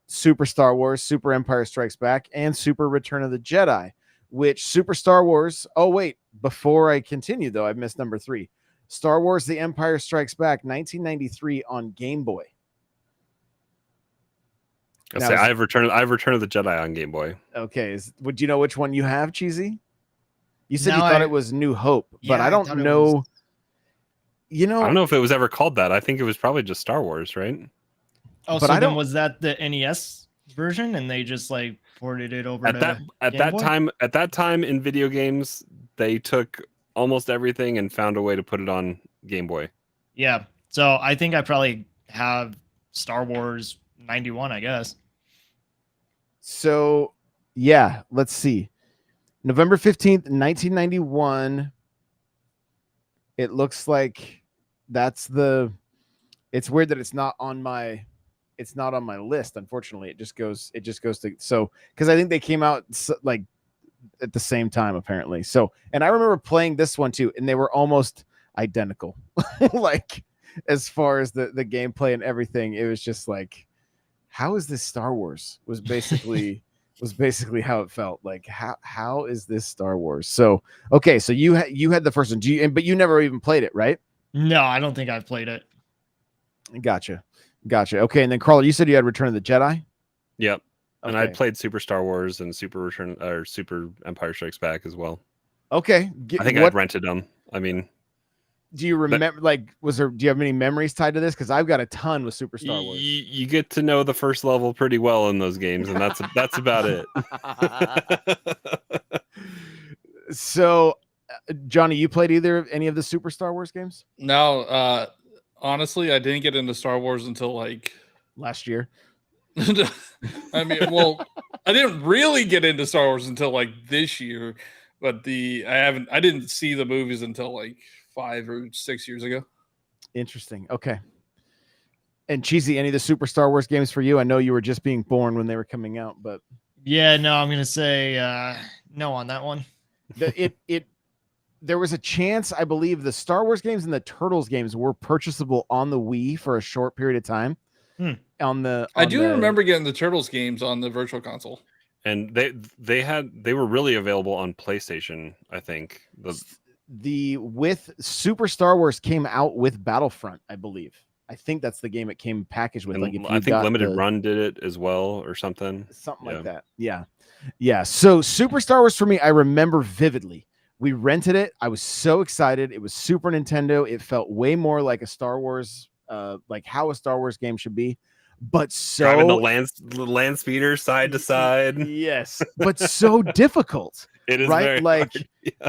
Super Star Wars, Super Empire Strikes Back, and Super Return of the Jedi, which Super Star Wars. Oh, wait, before I continue, though, I missed number 3. Star Wars, The Empire Strikes Back, 1993 on Game Boy. I have Return of the Jedi on Game Boy. Okay. Would you know which one you have, Cheesy? You said you thought it was New Hope, but I don't know. I don't know if it was ever called that. I think it was probably just Star Wars, right? Oh, but so then was that the NES version, and they just like ported it over at that time in video games, they took almost everything and found a way to put it on Game Boy. Yeah. So I think I probably have Star Wars 91, I guess. So yeah, let's see. November 15th, 1991. It looks like it's weird that it's not on my list. Unfortunately, it just goes to, so, because I think they came out like at the same time apparently. So, and I remember playing this one too, and they were almost identical. Like as far as the gameplay and everything, it was just like, how is this Star Wars? was basically how it felt. Like how is this Star Wars? So okay, so you had the first one. But you never even played it, right? No, I don't think I've played it. Gotcha. Gotcha. Okay, and then Carl, you said you had Return of the Jedi. Yep. And Okay. I'd played Super Star Wars and Super Empire Strikes Back as well. Okay. I think I'd rented them. I mean, do you remember? Like, do you have any memories tied to this? Because I've got a ton with Super Star Wars. You get to know the first level pretty well in those games, and that's about it. So, Johnny, you played any of the Super Star Wars games? No, honestly, I didn't get into Star Wars until like last year. I mean, well, I didn't really get into Star Wars until like this year, but I didn't see the movies until like 5 or 6 years ago. Interesting. Okay. And Cheesy, any of the Super Star Wars games for you? I know you were just being born when they were coming out, but yeah, no, I'm gonna say no on that one. There was a chance, I believe, the Star Wars games and the Turtles games were purchasable on the Wii for a short period of time. I do remember getting the Turtles games on the Virtual Console, and they were really available on PlayStation. I think with Super Star Wars came out with Battlefront, I believe. I think that's the game it came packaged with. Like, I think Limited Run did it as well, or something like that. Yeah. So Super Star Wars for me, I remember vividly. We rented it. I was so excited. It was Super Nintendo. It felt way more like a Star Wars, like how a Star Wars game should be. But driving the land speeder side to side. Yes, but so difficult. It is right.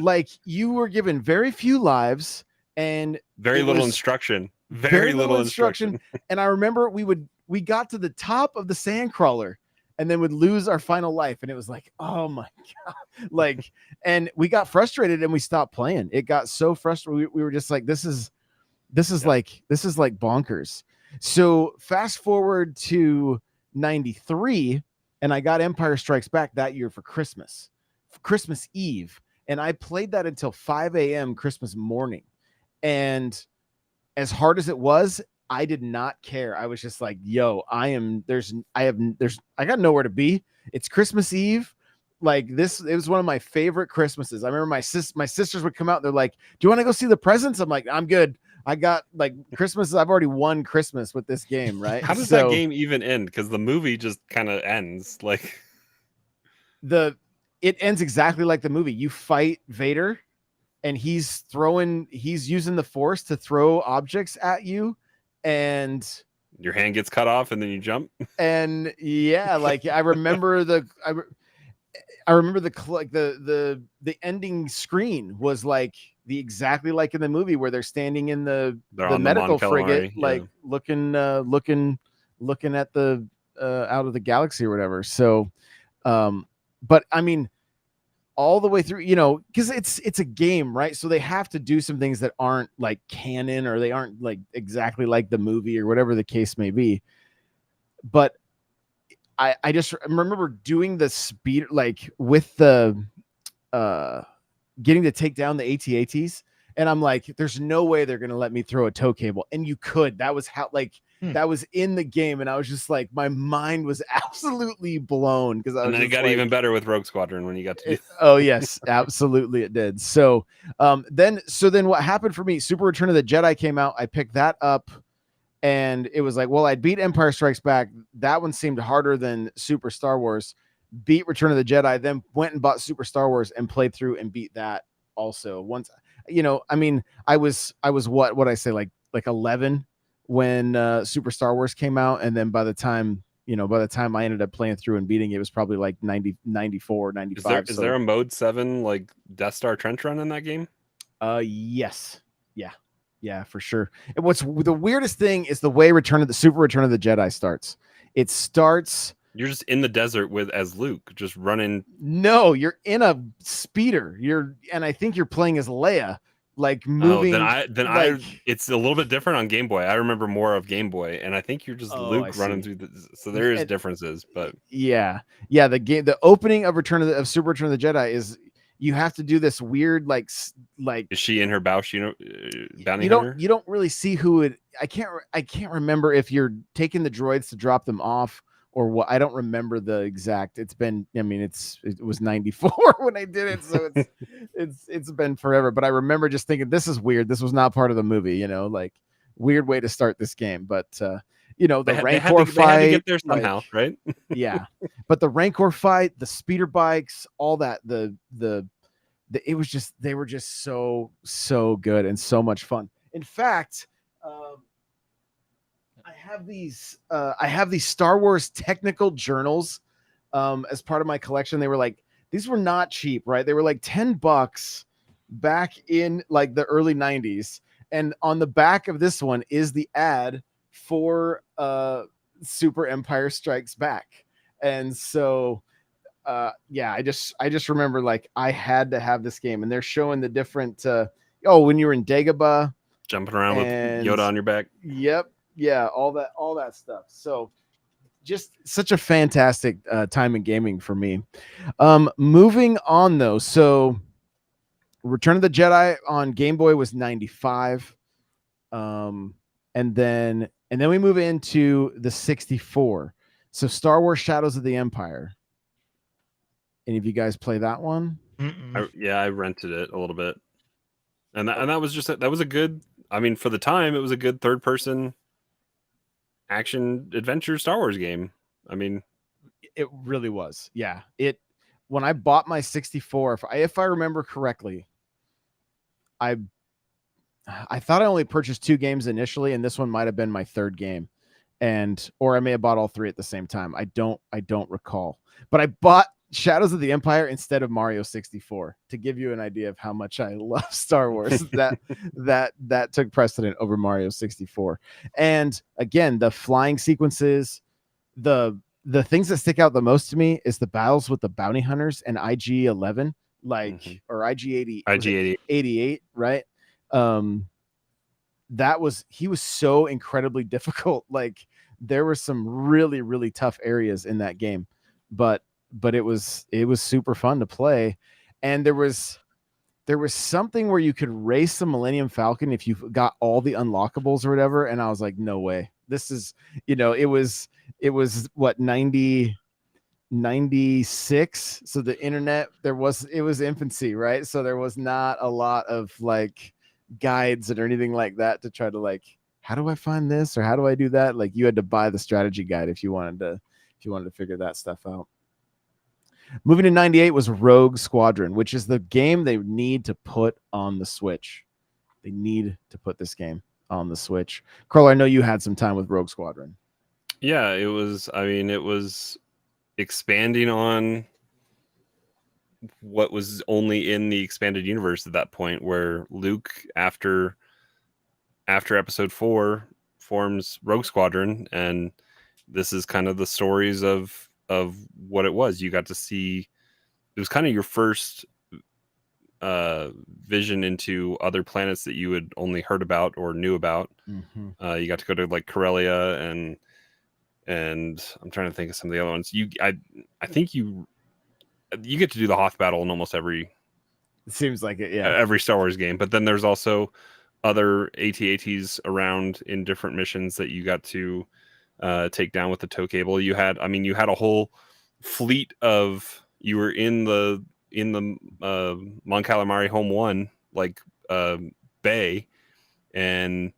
Like you were given very few lives and very little instruction. Very little instruction. And I remember we got to the top of the sandcrawler and then would lose our final life. And it was like, oh my God. And we got frustrated and we stopped playing. It got so frustrated. We were just like, this is like bonkers. So fast forward to 93 and I got Empire Strikes Back that year for Christmas Eve. And I played that until 5 a.m. Christmas morning. And as hard as it was, I did not care. I was just like, yo, I got nowhere to be. It's Christmas Eve. Like this, it was one of my favorite Christmases. I remember my sisters would come out. They're like, do you want to go see the presents? I'm like, I'm good. I got like Christmas. I've already won Christmas with this game. Right. How does that game even end? Because the movie just kind of ends like it ends exactly like the movie. You fight Vader and he's using the Force to throw objects at you. And your hand gets cut off and then you jump. And yeah, like I remember the ending screen was like exactly like in the movie where they're standing in the medical frigate, looking at the out of the galaxy or whatever. So, but I mean, all the way through, because it's a game, right? So they have to do some things that aren't like canon or they aren't like exactly like the movie or whatever the case may be. But I just remember doing the speed, like with the getting to take down the AT-ATs. And I'm like, there's no way they're going to let me throw a tow cable. And you could. That was how, that was in the game. And I was just like, my mind was absolutely blown. And then it got even better with Rogue Squadron when you got to do Oh, yes, absolutely it did. So then what happened for me, Super Return of the Jedi came out. I picked that up. And it was like, well, I'd beat Empire Strikes Back. That one seemed harder than Super Star Wars. Beat Return of the Jedi, then went and bought Super Star Wars and played through and beat that also. Once, I mean, I was what I say, like 11 when Super Star Wars came out. And then by the time I ended up playing through and beating it, was probably like 94, 95. Is there a mode 7 like Death Star trench run in that game? Yes. Yeah, for sure. And what's the weirdest thing is the way Super Return of the Jedi starts. It starts. You're just in the desert as Luke, just running. No, you're in a speeder. And I think you're playing as Leia, like moving. It's a little bit different on Game Boy. I remember more of Game Boy, and I think you're just Luke running through so there is differences, but yeah. The opening of Super Return of the Jedi is. You have to do this weird, like is she in her bounty hunter? You don't really see who it. I can't remember if you're taking the droids to drop them off or what. I don't remember the exact. It was 94 when I did it, so it's been forever. But I remember just thinking, this is weird. This was not part of the movie, like weird way to start this game. But you know, the They Rancor had to fight. get there somehow, like, right? yeah, but the Rancor fight, the speeder bikes, all that, it was just, they were just so good and so much fun. In fact, I have these Star Wars technical journals as part of my collection. They were like, these were not cheap, right? They were like $10 back in like the early 90s. And on the back of this one is the ad for Super Empire Strikes Back. And so yeah, I just remember like I had to have this game, and they're showing the different when you were in Dagobah, Jumping around with Yoda on your back. Yep. Yeah, all that stuff. So just such a fantastic time in gaming for me. Moving on though, so Return of the Jedi on Game Boy was 95. And then we move into the 64. So Star Wars Shadows of the Empire. Any of you guys play that one? I rented it a little bit. And that was just that was a good, I mean, for the time it was a good third person action adventure Star Wars game. I mean, it really was. Yeah. When I bought my 64, if I remember correctly, I thought I only purchased 2 games initially, and this one might have been my 3rd game. Or I may have bought all 3 at the same time. I don't recall. But I bought Shadows of the Empire instead of Mario 64 to give you an idea of how much I love Star Wars. that took precedent over Mario 64. And again, the flying sequences, the things that stick out the most to me is the battles with the bounty hunters and IG-11, or IG-80, IG-88, right? He was so incredibly difficult. Like there were some really, really tough areas in that game, but it was super fun to play. And there was something where you could race the Millennium Falcon if you got all the unlockables or whatever. And I was like, no way. This is, it was what, 96. So the internet, it was infancy, right? So there was not a lot of like guides or anything like that to try to like, how do I find this or how do I do that? Like you had to buy the strategy guide if you wanted to figure that stuff out. Moving to 98 was Rogue Squadron, which is the game they need to put on the Switch. They need to put this game on the Switch. Carl, I know you had some time with Rogue Squadron. Yeah, it was expanding on what was only in the expanded universe at that point, where Luke, after episode 4, forms Rogue Squadron, and this is kind of the stories of what it was. You got to see, it was kind of your first vision into other planets that you had only heard about or knew about. Mm-hmm. You got to go to like Corellia and I'm trying to think of some of the other ones. I think you get to do the Hoth battle in almost every, it seems like it, yeah, every Star Wars game. But then there's also other AT-ATs around in different missions that you got to take down with the tow cable. You had a whole fleet of, you were in the Mon Calamari Home 1 like bay, and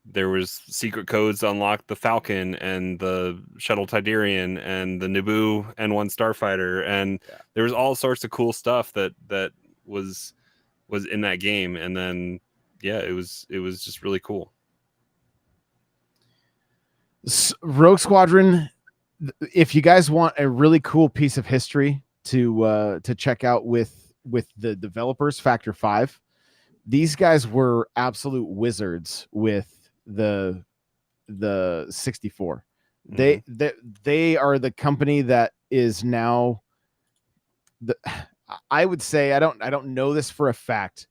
there was secret codes to unlock the Falcon and the Shuttle Tidarian and the Naboo N1 Starfighter, and there was all sorts of cool stuff that was in that game. And then it was just really cool. Rogue Squadron, if you guys want a really cool piece of history to check out with the developers, Factor 5, these guys were absolute wizards with the 64. Mm-hmm. They are the company that is now I would say, I don't know this for a fact,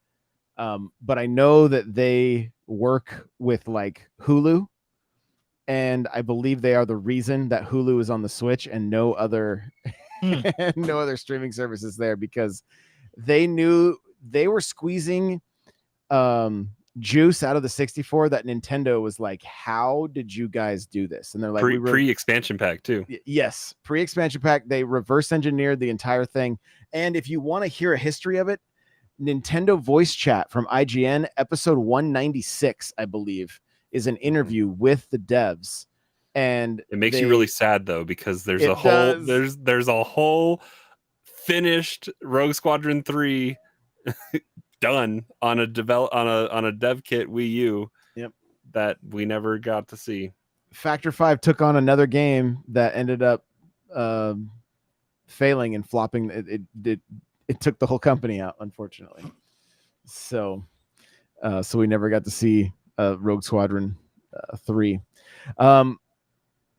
but I know that they work with like Hulu. And I believe they are the reason that Hulu is on the Switch and no other no other streaming services there, because they knew they were squeezing juice out of the 64 that Nintendo was like, how did you guys do this? And they're like, pre-expansion pack too. Yes, pre-expansion pack. They reverse engineered the entire thing. And if you want to hear a history of it, Nintendo Voice Chat from IGN, episode 196, I believe, is an interview with the devs, and It makes you really sad though, because there's a whole there's a whole finished Rogue Squadron 3 done on a dev kit Wii U. Yep. That we never got to see. Factor 5 took on another game that ended up failing and flopping. It took the whole company out, unfortunately. So we never got to see Rogue Squadron 3. And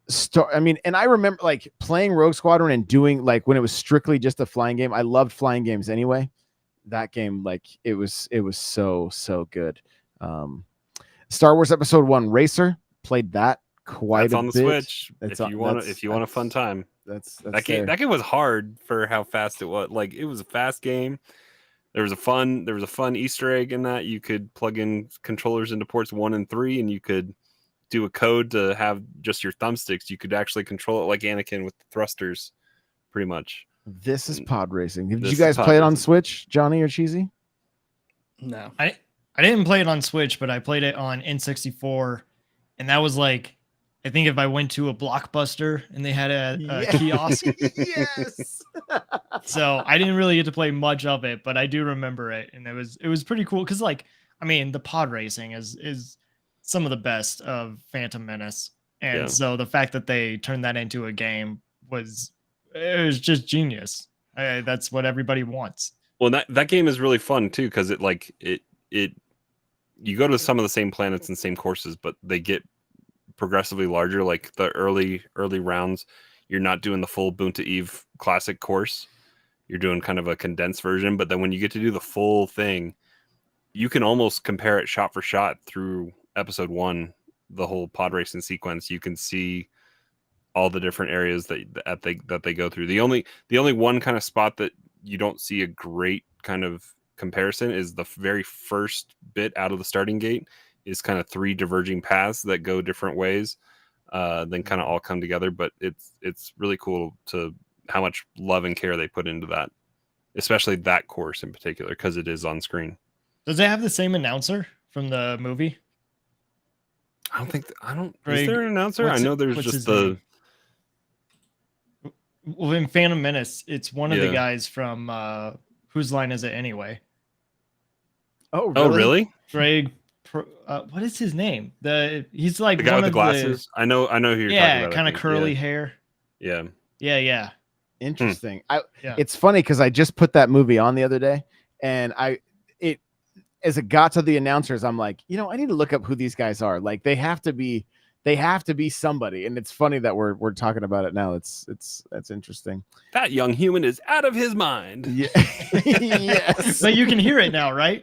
I remember like playing Rogue Squadron and doing like when it was strictly just a flying game. I loved flying games anyway. That game, like it was so good. Star Wars Episode 1 Racer, played that quite a bit. On the Switch. If you want a fun time. That game was hard for how fast it was. Like it was a fast game. There was a fun Easter egg in that. You could plug in controllers into ports 1 and 3, and you could do a code to have just your thumbsticks. You could actually control it like Anakin with the thrusters, pretty much. This is pod racing. Did you guys play it on Switch, Johnny or Cheesy? No, I didn't play it on Switch, but I played it on N64, and that was like, I think if I went to a Blockbuster and they had a kiosk. Yes. So I didn't really get to play much of it, but I do remember it, and it was pretty cool because, like, I mean, the pod racing is some of the best of Phantom Menace, and so the fact that they turned that into a game was just genius. That's what everybody wants. Well, that game is really fun too, because it you go to some of the same planets and same courses, but they get progressively larger. Like the early rounds, you're not doing the full Boonta Eve classic course. You're doing kind of a condensed version, but then when you get to do the full thing, you can almost compare it shot for shot through Episode 1, the whole pod racing sequence. You can see all the different areas that they go through. The only one kind of spot that you don't see a great kind of comparison is the very first bit out of the starting gate is kind of 3 diverging paths that go different ways, then kind of all come together. But it's really cool to how much love and care they put into that, especially that course in particular, because it is on screen. Does it have the same announcer from the movie? Is there an announcer? I know there's just the. Well, in Phantom Menace, it's one of the guys from Whose Line Is It Anyway? Oh, really? Greg. What is his name? He's like the guy one with the glasses. I know who you're talking about. Yeah, kind of curly hair. Yeah. Interesting. It's funny because I just put that movie on the other day, and as it got to the announcers, I'm like, I need to look up who these guys are. Like they have to be somebody. And it's funny that we're talking about it now. That's interesting. That young human is out of his mind. Yeah. Yes. But you can hear it now, right?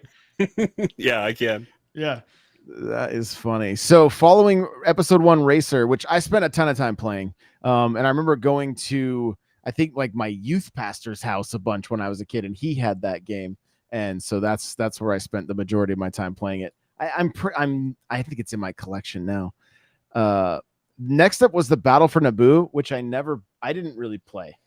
Yeah, I can. Yeah. That is funny. So following Episode 1 Racer, which I spent a ton of time playing. And I remember going to, I think like my youth pastor's house a bunch when I was a kid, and he had that game. And so that's where I spent the majority of my time playing it. I think it's in my collection now. Next up was the Battle for Naboo, which I didn't really play.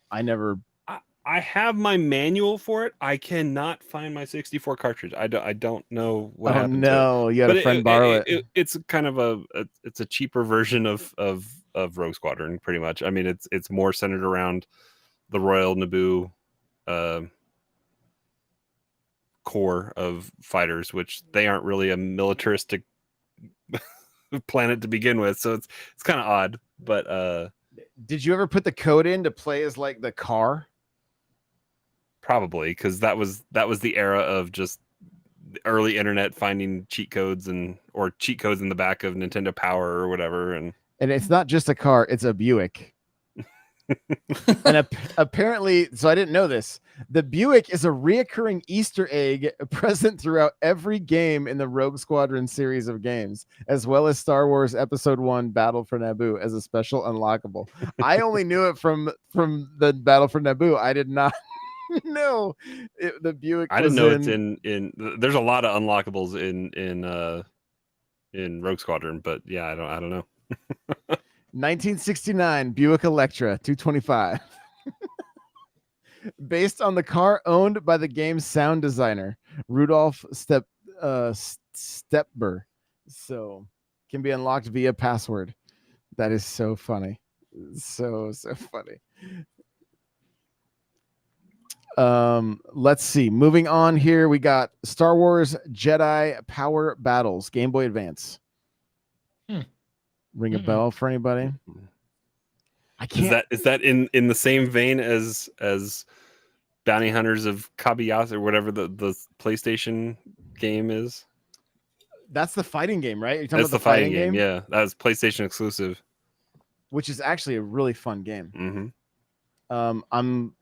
I have my manual for it. I cannot find my 64 cartridge. I don't know what happened. No, you had a friend borrow it. It's kind of it's a cheaper version of Rogue Squadron, pretty much. I mean, it's more centered around the Royal Naboo core of fighters, which they aren't really a militaristic planet to begin with, so it's kind of odd. But did you ever put the code in to play as like the car? Probably, because that was the era of just early internet finding cheat codes or cheat codes in the back of Nintendo Power or whatever, and it's not just a car, it's a Buick. And apparently, so I didn't know this, the Buick is a reoccurring Easter egg present throughout every game in the Rogue Squadron series of games, as well as Star Wars Episode 1 Battle for Naboo as a special unlockable. I only knew it from the Battle for Naboo. I did not know the Buick. I didn't know it's in. There's a lot of unlockables in Rogue Squadron, but yeah, I don't know. 1969 Buick Electra 225. Based on the car owned by the game's sound designer, Rudolf Stepber. So can be unlocked via password. That is so funny. So funny. Let's see. Moving on here, we got Star Wars Jedi Power Battles, Game Boy Advance. Ring a bell for anybody? I can't. Is that in the same vein as Bounty Hunters of Kabiyath or whatever the PlayStation game is? That's the fighting game, right? You're talking That's about the fighting game. Yeah, that was PlayStation exclusive, which is actually a really fun game. I'm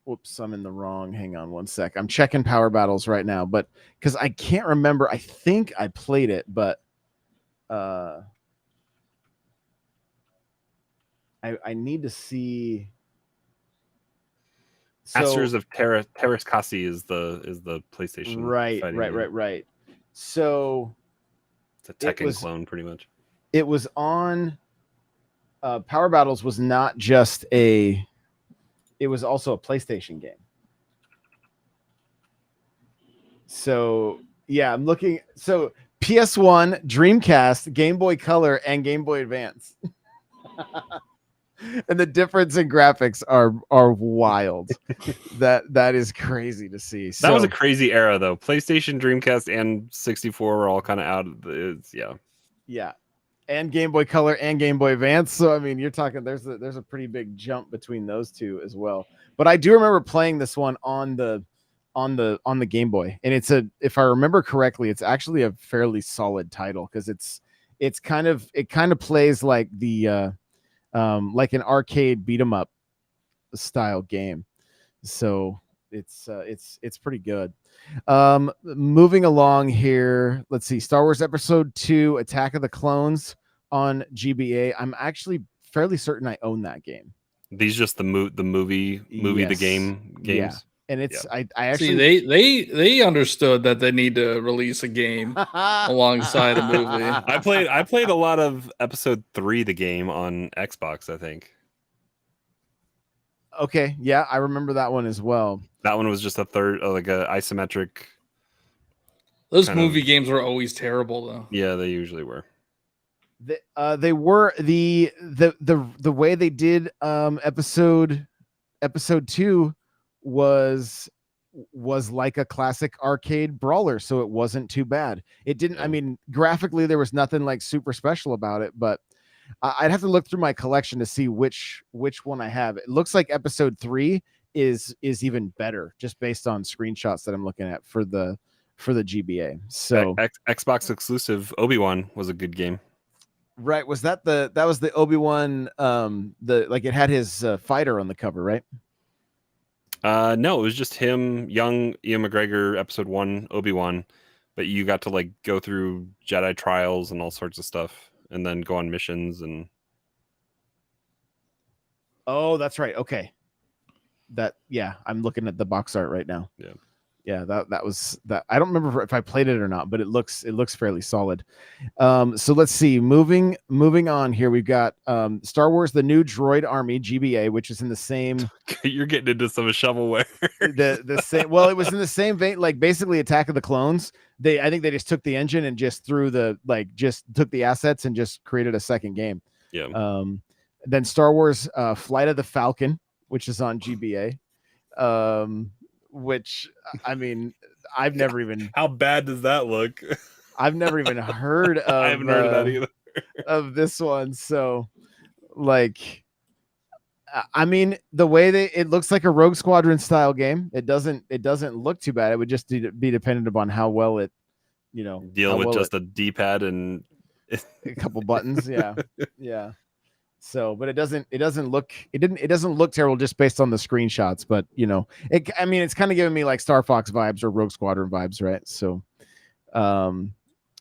in the wrong. Hang on one sec. I'm checking Power Battles right now, but because I can't remember. I think I played it, but I need to see. Masters of Terraskasi is the PlayStation. Right. So it's a Tekken clone, pretty much. It was on. Power Battles was not just a. It was also a PlayStation game. So yeah, I'm looking. So PS1, Dreamcast, Game Boy Color, and Game Boy Advance. And the difference in graphics are wild. that is crazy to see. That was a crazy era, though. PlayStation, Dreamcast, and 64 were all kind of out of yeah, and Game Boy Color and Game Boy Advance. So I mean, you're talking there's a pretty big jump between those two as well. But I do remember playing this one on the Game Boy, and if I remember correctly, it's actually a fairly solid title because it kind of plays like the like an arcade beat 'em up style game. So it's pretty good. Moving along here, let's see. Star Wars Episode 2, Attack of the Clones on GBA. I'm actually fairly certain I own that game. These just the movie Yes. The game games. Yeah. And it's I actually see they understood that they need to release a game alongside a movie. I played a lot of Episode 3, the game, on Xbox, I think. Okay, yeah, I remember that one as well. That one was just a third, like a isometric. Those movie games were always terrible, though. Yeah, they usually were. They were the way they did episode 2 was like a classic arcade brawler, so it wasn't too bad. It didn't. I mean, graphically, there was nothing like super special about it, but I'd have to look through my collection to see which one I have. It looks like Episode 3 is even better, just based on screenshots that I'm looking at for the GBA. So Xbox exclusive Obi-Wan was a good game. Right, was that was the Obi-Wan it had his fighter on the cover, right? No, it was just him, young Ian McGregor, Episode 1 Obi-Wan, but you got to like go through Jedi trials and all sorts of stuff, and then go on missions and. Oh, that's right. Okay. I'm looking at the box art right now. Yeah, that was that. I don't remember if I played it or not, but it looks fairly solid. So let's see. Moving on here, we've got Star Wars: The New Droid Army GBA, which is in the same. You're getting into some shovelware. the same. Well, it was in the same vein, like basically Attack of the Clones. I think they just took the engine and just threw just took the assets and just created a second game. Yeah. Then Star Wars Flight of the Falcon, which is on GBA. Which, I mean, I've never even. How bad does that look? I've never even heard of. I haven't heard of that either. Of this one, so like, I mean, the way it looks like a Rogue Squadron style game. It doesn't look too bad. It would just be dependent upon how well it, deal with just a D-pad and a couple buttons. Yeah, yeah. So, but it doesn't look terrible just based on the screenshots, but it's kind of giving me like Star Fox vibes or Rogue Squadron vibes, right? So,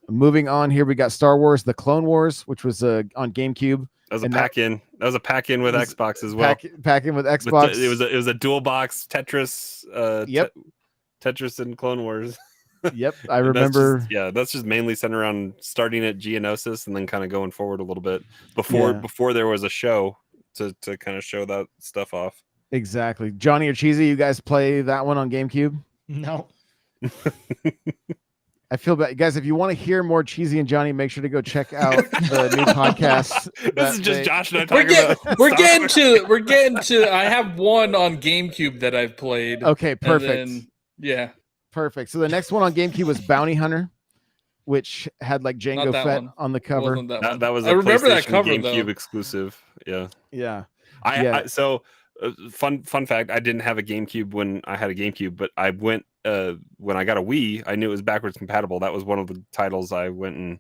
moving on here, we got Star Wars: The Clone Wars, which was on GameCube. That was a pack-in. That was a pack-in with Xbox as well. Pack-in with Xbox. It was a dual box Tetris. Yep. Tetris and Clone Wars. Yep, I remember. That's just mainly centered around starting at Geonosis and then kind of going forward a little bit before there was a show to kind of show that stuff off. Exactly. Johnny or Cheesy, you guys play that one on GameCube? No. I feel bad, guys. If you want to hear more Cheesy and Johnny, make sure to go check out the new podcast. This is just Josh and I We're talking about. we're getting to. I have one on GameCube that I've played. Okay, perfect. And then, Perfect. So the next one on GameCube was Bounty Hunter, which had like Jango that Fett one. on the cover. Wasn't that one. That was a I remember that PlayStation cover GameCube though. exclusive. Yeah. Yeah. So fun fact, I didn't have a GameCube when I had a GameCube, but I went when I got a Wii, I knew it was backwards compatible. That was one of the titles I went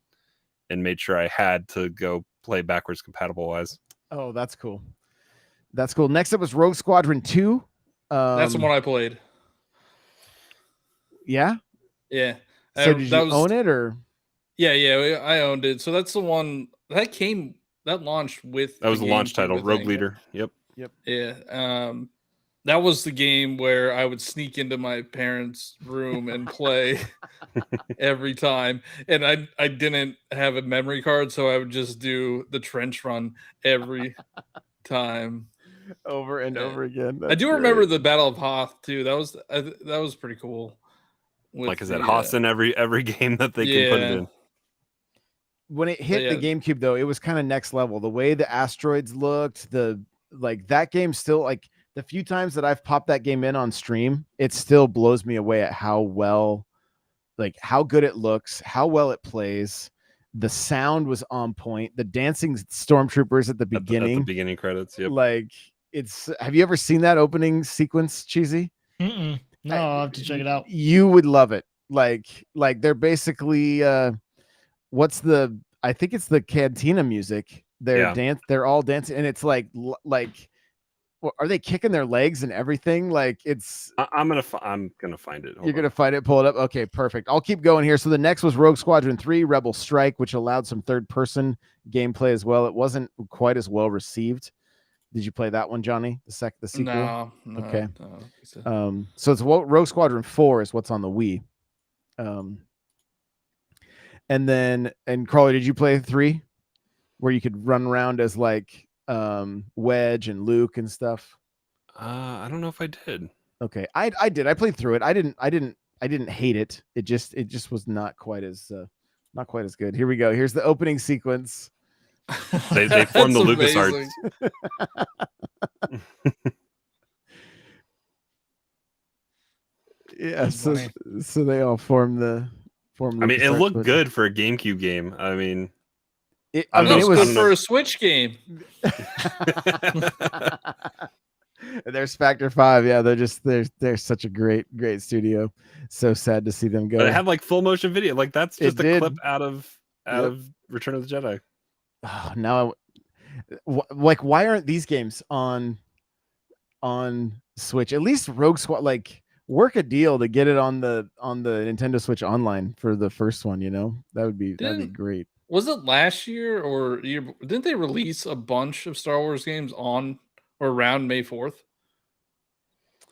and made sure I had to go play backwards compatible wise. Oh, that's cool. That's cool. Next up was Rogue Squadron 2. That's the one I played. Yeah. Yeah. So did you own it or? Yeah, I owned it. So that's the one that launched with. That was the launch GameCube, title, I Rogue think. Leader. Yep. Yeah. That was the game where I would sneak into my parents' room and play every time. And I didn't have a memory card, so I would just do the trench run every time. Over and over again. I do remember the Battle of Hoth too. That was pretty cool. Like I said, Hoth's in every game that they can put it in. When it hit the GameCube, though, it was kind of next level. The way the asteroids looked, that game still, like the few times that I've popped that game in on stream, it still blows me away at how well, like how good it looks, how well it plays. The sound was on point. The dancing stormtroopers at the beginning, at the beginning credits. Yep. Like have you ever seen that opening sequence, Cheesy? No, I'll have to check it out. You would love it. Like they're basically I think it's the Cantina music. They're all dancing, and it's like are they kicking their legs and everything? Like it's I'm gonna find it. You're gonna find it, pull it up. Okay, perfect. I'll keep going here. So the next was Rogue Squadron 3 Rebel Strike, which allowed some third-person gameplay as well. It wasn't quite as well received. Did you play that one, Johnny? The sequel? No. Okay. No, so it's Rogue Squadron 4 is what's on the Wii. And Crawley, did you play 3 where you could run around as like Wedge and Luke and stuff? I don't know if I did. Okay. I did. I played through it. I didn't hate it. It just was not quite as good. Here we go. Here's the opening sequence. They formed the LucasArts. Yeah, so they all form the. I mean, it looked good for a GameCube game. I mean, it was good for a Switch game. There's Factor 5. Yeah, they're such a great studio. So sad to see them go. But it had like full motion video. Like that's just a clip out of Return of the Jedi. Oh, now, like, why aren't these games on Switch? At least Rogue Squad, like, work a deal to get it on the Nintendo Switch Online for the first one. You know, that'd be great. Was it last year or year? Didn't they release a bunch of Star Wars games on or around May 4th?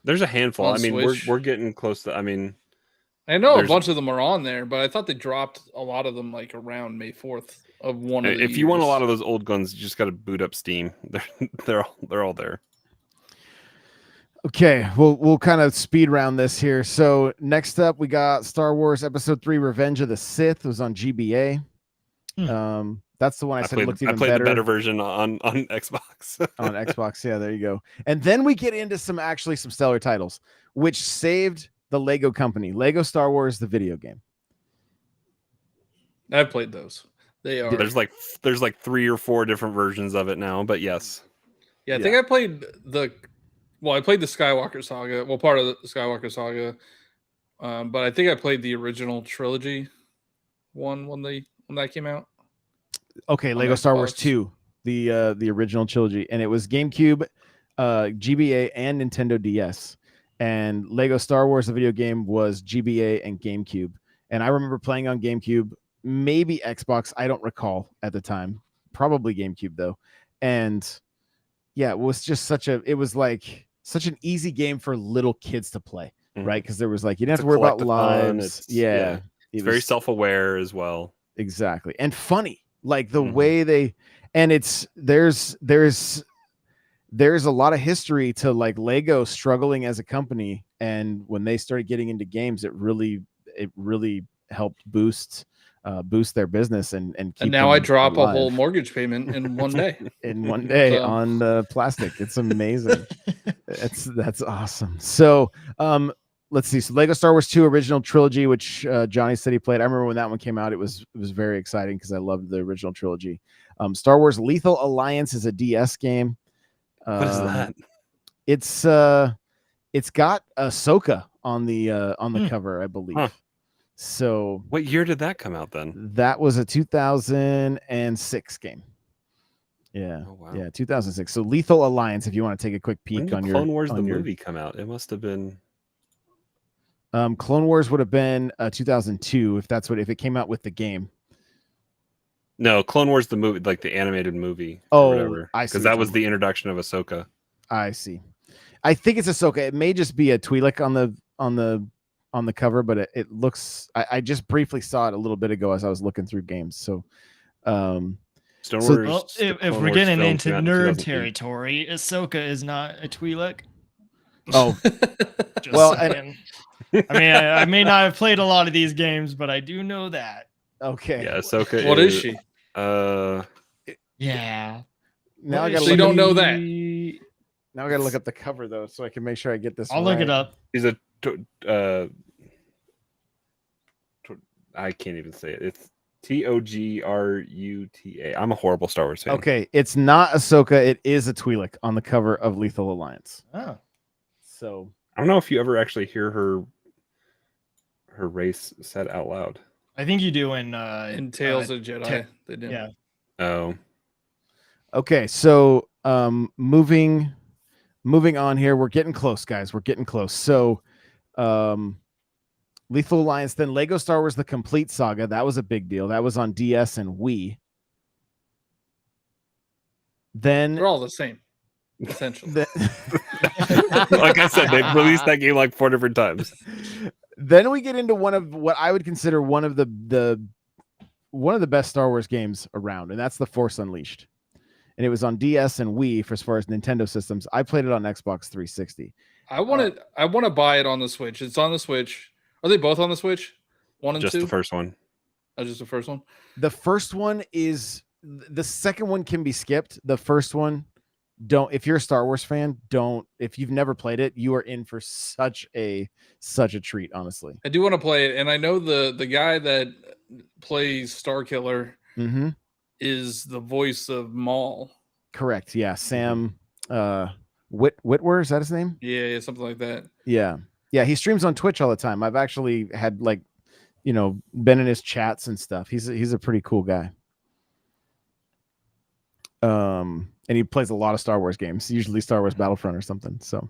There's a handful. I mean, Switch? we're getting close to. I mean, I know a bunch of them are on there, but I thought they dropped a lot of them like around May 4th of one of the If you want a lot of those old guns, you just got to boot up Steam. They're all there. Okay, we'll kind of speed round this here. So next up, we got Star Wars Episode 3: Revenge of the Sith. It was on GBA. That's the one I said looked even better. I played the better version on Xbox. On Xbox, yeah, there you go. And then we get into some stellar titles, which saved the Lego company. Lego Star Wars, the video game. I've played those. They are. There's like 3 or 4 different versions of it now, but yes. Yeah, I think I played I played the Skywalker Saga. Well, part of the Skywalker Saga. But I think I played the original trilogy one when that came out. Okay, Lego Star Wars 2, the original trilogy, and it was GameCube, GBA, and Nintendo DS. And Lego Star Wars, the video game, was GBA and GameCube. And I remember playing on GameCube, maybe Xbox, I don't recall at the time. Probably GameCube though. And yeah, it was just such an easy game for little kids to play, right? Because there was like you didn't have to worry about lives. It's very self-aware as well. Exactly, and funny. Like the way there's a lot of history to like Lego struggling as a company, and when they started getting into games, it really helped boost their business and keep And now I them drop a whole alive mortgage payment in one day. in one day So- on the plastic. It's amazing. That's awesome. So let's see. So Lego Star Wars 2 original trilogy, which Johnny said he played. I remember when that one came out. It was very exciting because I loved the original trilogy. Star Wars Lethal Alliance is a DS game. What is that? It's got Ahsoka on the cover, I believe. Huh. So What year did that come out then? that was a 2006 game. Yeah. Oh, wow. Yeah, 2006. So Lethal Alliance, if you want to take a quick When peek did on Clone your Wars on the your, movie come out? It must have been. Clone Wars would have been 2002 if it came out with the game. No, Clone Wars the movie, like the animated movie. Oh, or whatever. I see Because what that you're was talking the introduction of Ahsoka. I see. I think it's Ahsoka. It may just be a Twi'lek on the cover, but it looks. I just briefly saw it a little bit ago as I was looking through games. So, Stone So- Wars. Well, the if Clone we're Wars getting film into came out in nerd 2008. territory, Ahsoka is not a Twi'lek. oh, Just Well, saying. I mean, I may not have played a lot of these games, but I do know that. okay. Yeah, Ahsoka. What is she? Yeah. Now I What gotta is So you look. don't know that? she? Now I gotta look up the cover though, so I can make sure I get this. I'll look it right. up. He's a. I can't even say it. It's Togruta. I'm a horrible Star Wars fan. Okay, it's not Ahsoka. It is a Twi'lek on the cover of Lethal Alliance. Oh. So I don't know if you ever actually hear her race said out loud. I think you do in Tales of Jedi. Tech- They do. yeah. Oh, okay, so moving on here. We're getting close, guys. We're getting close. So Lethal Alliance, then Lego Star Wars The Complete Saga. That was a big deal. That was on DS and Wii. Then They're all the same, essentially. like I said, they've released that game like 4 different times. Then we get into one of what I would consider one of the best Star Wars games around, and that's The Force Unleashed. And it was on DS and Wii for as far as Nintendo systems. I played it on Xbox 360. I want to buy it on the Switch. It's on the Switch. Are they both on the Switch? 1 and Just 2? the first one. Oh, just the first one. The first one is the second one can be skipped. The first one, don't. If you're a Star Wars fan, don't. If you've never played it, you are in for such a treat. Honestly, I do want to play it, and I know the guy that plays Star Killer mm-hmm. is the voice of Maul. Correct. Yeah, Sam Witwer, is that his name? Yeah, something like that. Yeah. He streams on Twitch all the time. I've actually had been in his chats and stuff. He's a pretty cool guy. And he plays a lot of Star Wars games, usually Star Wars Battlefront or something. So,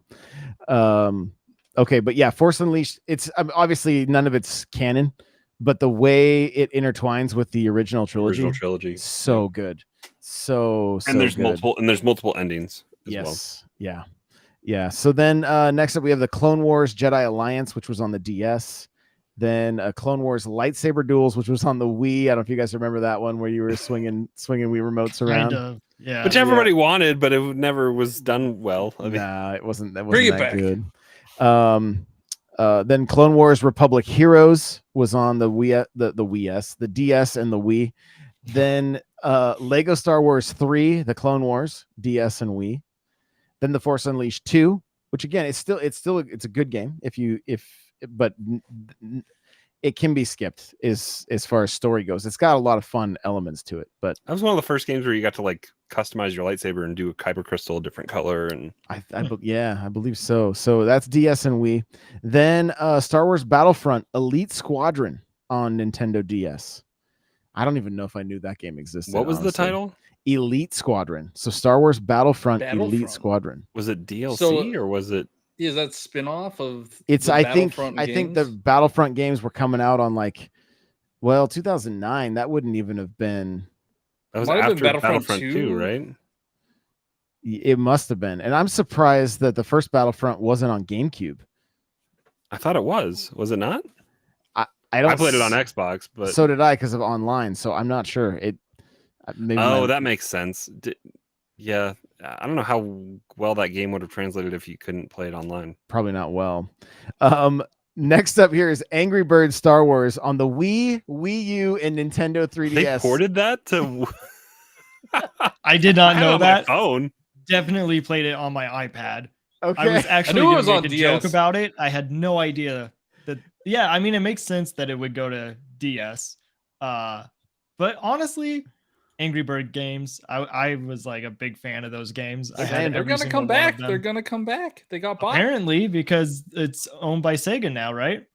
okay, but yeah, Force Unleashed. It's obviously none of it's canon, but the way it intertwines with the original trilogy, so good, so there's good. multiple endings. As Yes, well. Yeah. So then next up we have the Clone Wars Jedi Alliance, which was on the DS. Then Clone Wars Lightsaber Duels, which was on the Wii. I don't know if you guys remember that one where you were swinging Wii remotes around. Kind of, yeah. Which everybody wanted, but it never was done well. I mean, nah, it wasn't. That Bring wasn't it that back. good. Then Clone Wars Republic Heroes was on the Wii, the DS, and the Wii. Then Lego Star Wars 3, The Clone Wars, DS and Wii. Then The Force Unleashed 2, which again, it's a good game but it can be skipped as far as story goes. It's got a lot of fun elements to it, but that was one of the first games where you got to like customize your lightsaber and do a kyber crystal, a different color, and I believe so. So that's DS and Wii. Then Star Wars Battlefront Elite Squadron on Nintendo DS. I don't even know if I knew that game existed. What was honestly. the title? Elite Squadron. So Star Wars Battlefront Elite Squadron. Was it DLC or was it? Is that spin-off of? It's the I think Battlefront the games? Battlefront games were coming out on 2009. That wouldn't even have been. That was Might have after been Battlefront Battlefront 2, 2, right? It must have been, and I'm surprised that the first Battlefront wasn't on GameCube. I thought it was. Was it not? I played it on Xbox, but so did I because of online. So I'm not sure. That makes sense. Yeah, I don't know how well that game would have translated if you couldn't play it online. Probably not well. Next up here is Angry Birds Star Wars on the Wii, Wii U, and Nintendo 3DS. They ported that to. I did not I had it know on that. my phone. Definitely played it on my iPad. Okay. I was actually knew it going was to on make a joke DS. about it. I had no idea that. Yeah, I mean, it makes sense that it would go to DS. But honestly, Angry Bird games, I was like a big fan of those games. I had They're every gonna single come one of back. them. They're gonna come back. They got bought. Apparently, because it's owned by Sega now, right?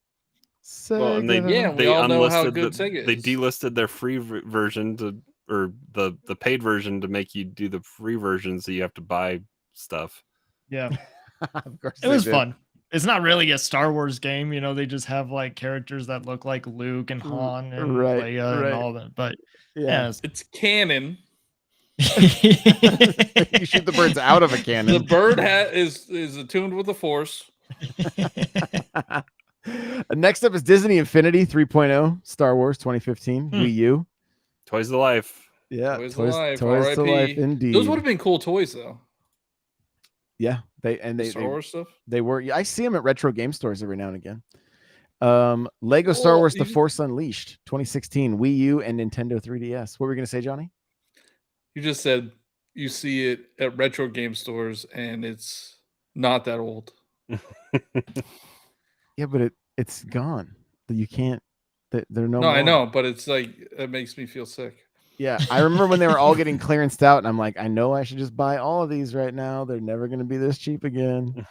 Well, and they Yeah, we they all know how unlisted good the, Sega they is. delisted their free version to, or the paid version to make you do the free version, so you have to buy stuff. Yeah, Of course it was did. fun. It's not really a Star Wars game, you know. They just have like characters that look like Luke and Han and Right, Leia right. and all that. But Yeah. It's canon. You shoot the birds out of a The cannon. bird is attuned with the Force. Next up is Disney Infinity 3.0 Star Wars 2015 Wii U. Toys of Life. Yeah, Toys toys to Life. to life RIP. indeed. Those would have been cool toys though. Yeah, The they Star Wars stuff. they were. I see them at retro game stores every now and again. Lego Star Well, Wars: The you- Force Unleashed 2016 Wii U and Nintendo 3DS. What were we gonna say, Johnny? You just said you see it at retro game stores, and it's not that old. Yeah, but it's gone. You can't. They're no No, I more. know, but it's like it makes me feel sick. Yeah, I remember when they were all getting clearanced out, and I'm like, I know I should just buy all of these right now. They're never going to be this cheap again.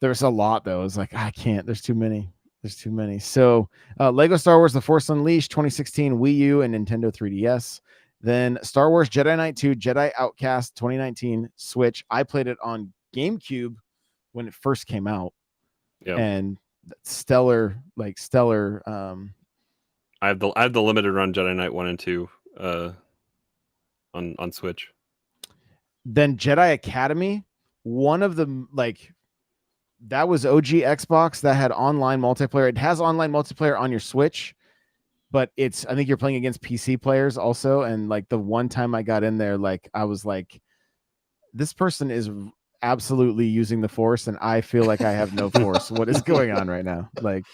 There's a lot though. It's like I can't. There's too many. There's too many. So, Lego Star Wars: The Force Unleashed 2016 Wii U and Nintendo 3DS. Then Star Wars Jedi Knight II, Jedi Outcast 2019 Switch. I played it on GameCube when it first came out, and stellar. I have the limited run Jedi Knight 1 and 2 on Switch. Then Jedi Academy, one of the that was OG Xbox that had online multiplayer. It has online multiplayer on your Switch, but I think you're playing against PC players also. And like the one time I got in there, like I was like, this person is absolutely using the Force, and I feel like I have no Force. What is going on right now? Like,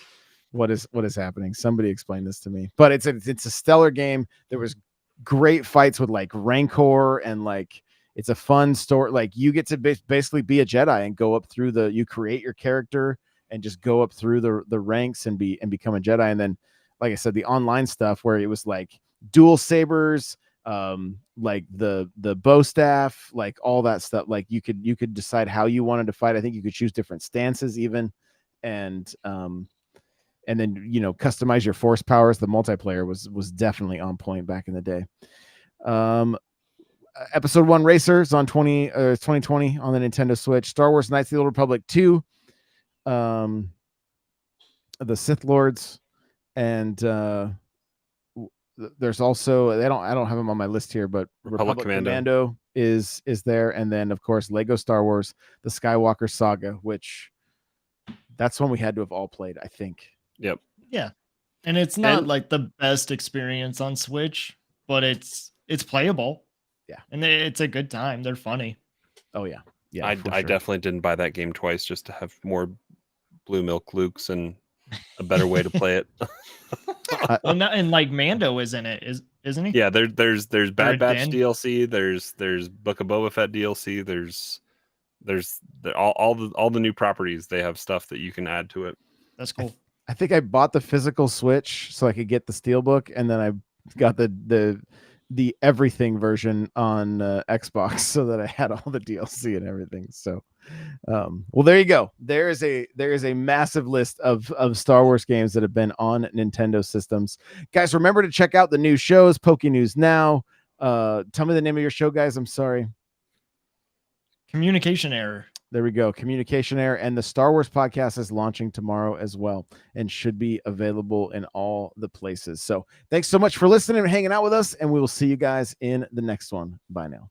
what is happening? Somebody explain this to me. But it's a stellar game. There was great fights with like Rancor, and like it's a fun story. Like you get to basically be a Jedi and go up through you create your character and just go up through the ranks and become a Jedi. And then, like I said, the online stuff where it was like dual sabers, like the bow staff, like all that stuff. Like you could decide how you wanted to fight. I think you could choose different stances even, and then customize your force powers. The multiplayer was definitely on point back in the day. Episode 1 Racer is on 2020 on the Nintendo Switch. Star Wars Knights of the Old Republic 2, the Sith Lords, and there's also I don't have them on my list here, but Republic Commando is there, and then of course Lego Star Wars: The Skywalker Saga, which that's one we had to have all played, I think. Yep. Yeah, and it's not like the best experience on Switch, but it's playable. Yeah, and it's a good time. They're funny. Oh yeah, yeah. I definitely didn't buy that game twice just to have more blue milk Lukes and a better way to play it. And like Mando is in it, isn't he? Yeah, there's Bad Batch Den? DLC. There's Book of Boba Fett DLC. There's all the new properties. They have stuff that you can add to it. That's cool. I think I bought the physical Switch so I could get the Steelbook, and then I got the everything version on Xbox so that I had all the DLC and everything. So, well, there you go. There is a massive list of Star Wars games that have been on Nintendo systems. Guys, remember to check out the new shows, Poke News Now. Tell me the name of your show, guys. I'm sorry. Communication Error. There we go. Communication Error. And the Star Wars podcast is launching tomorrow as well and should be available in all the places. So thanks so much for listening and hanging out with us, and we will see you guys in the next one. Bye now.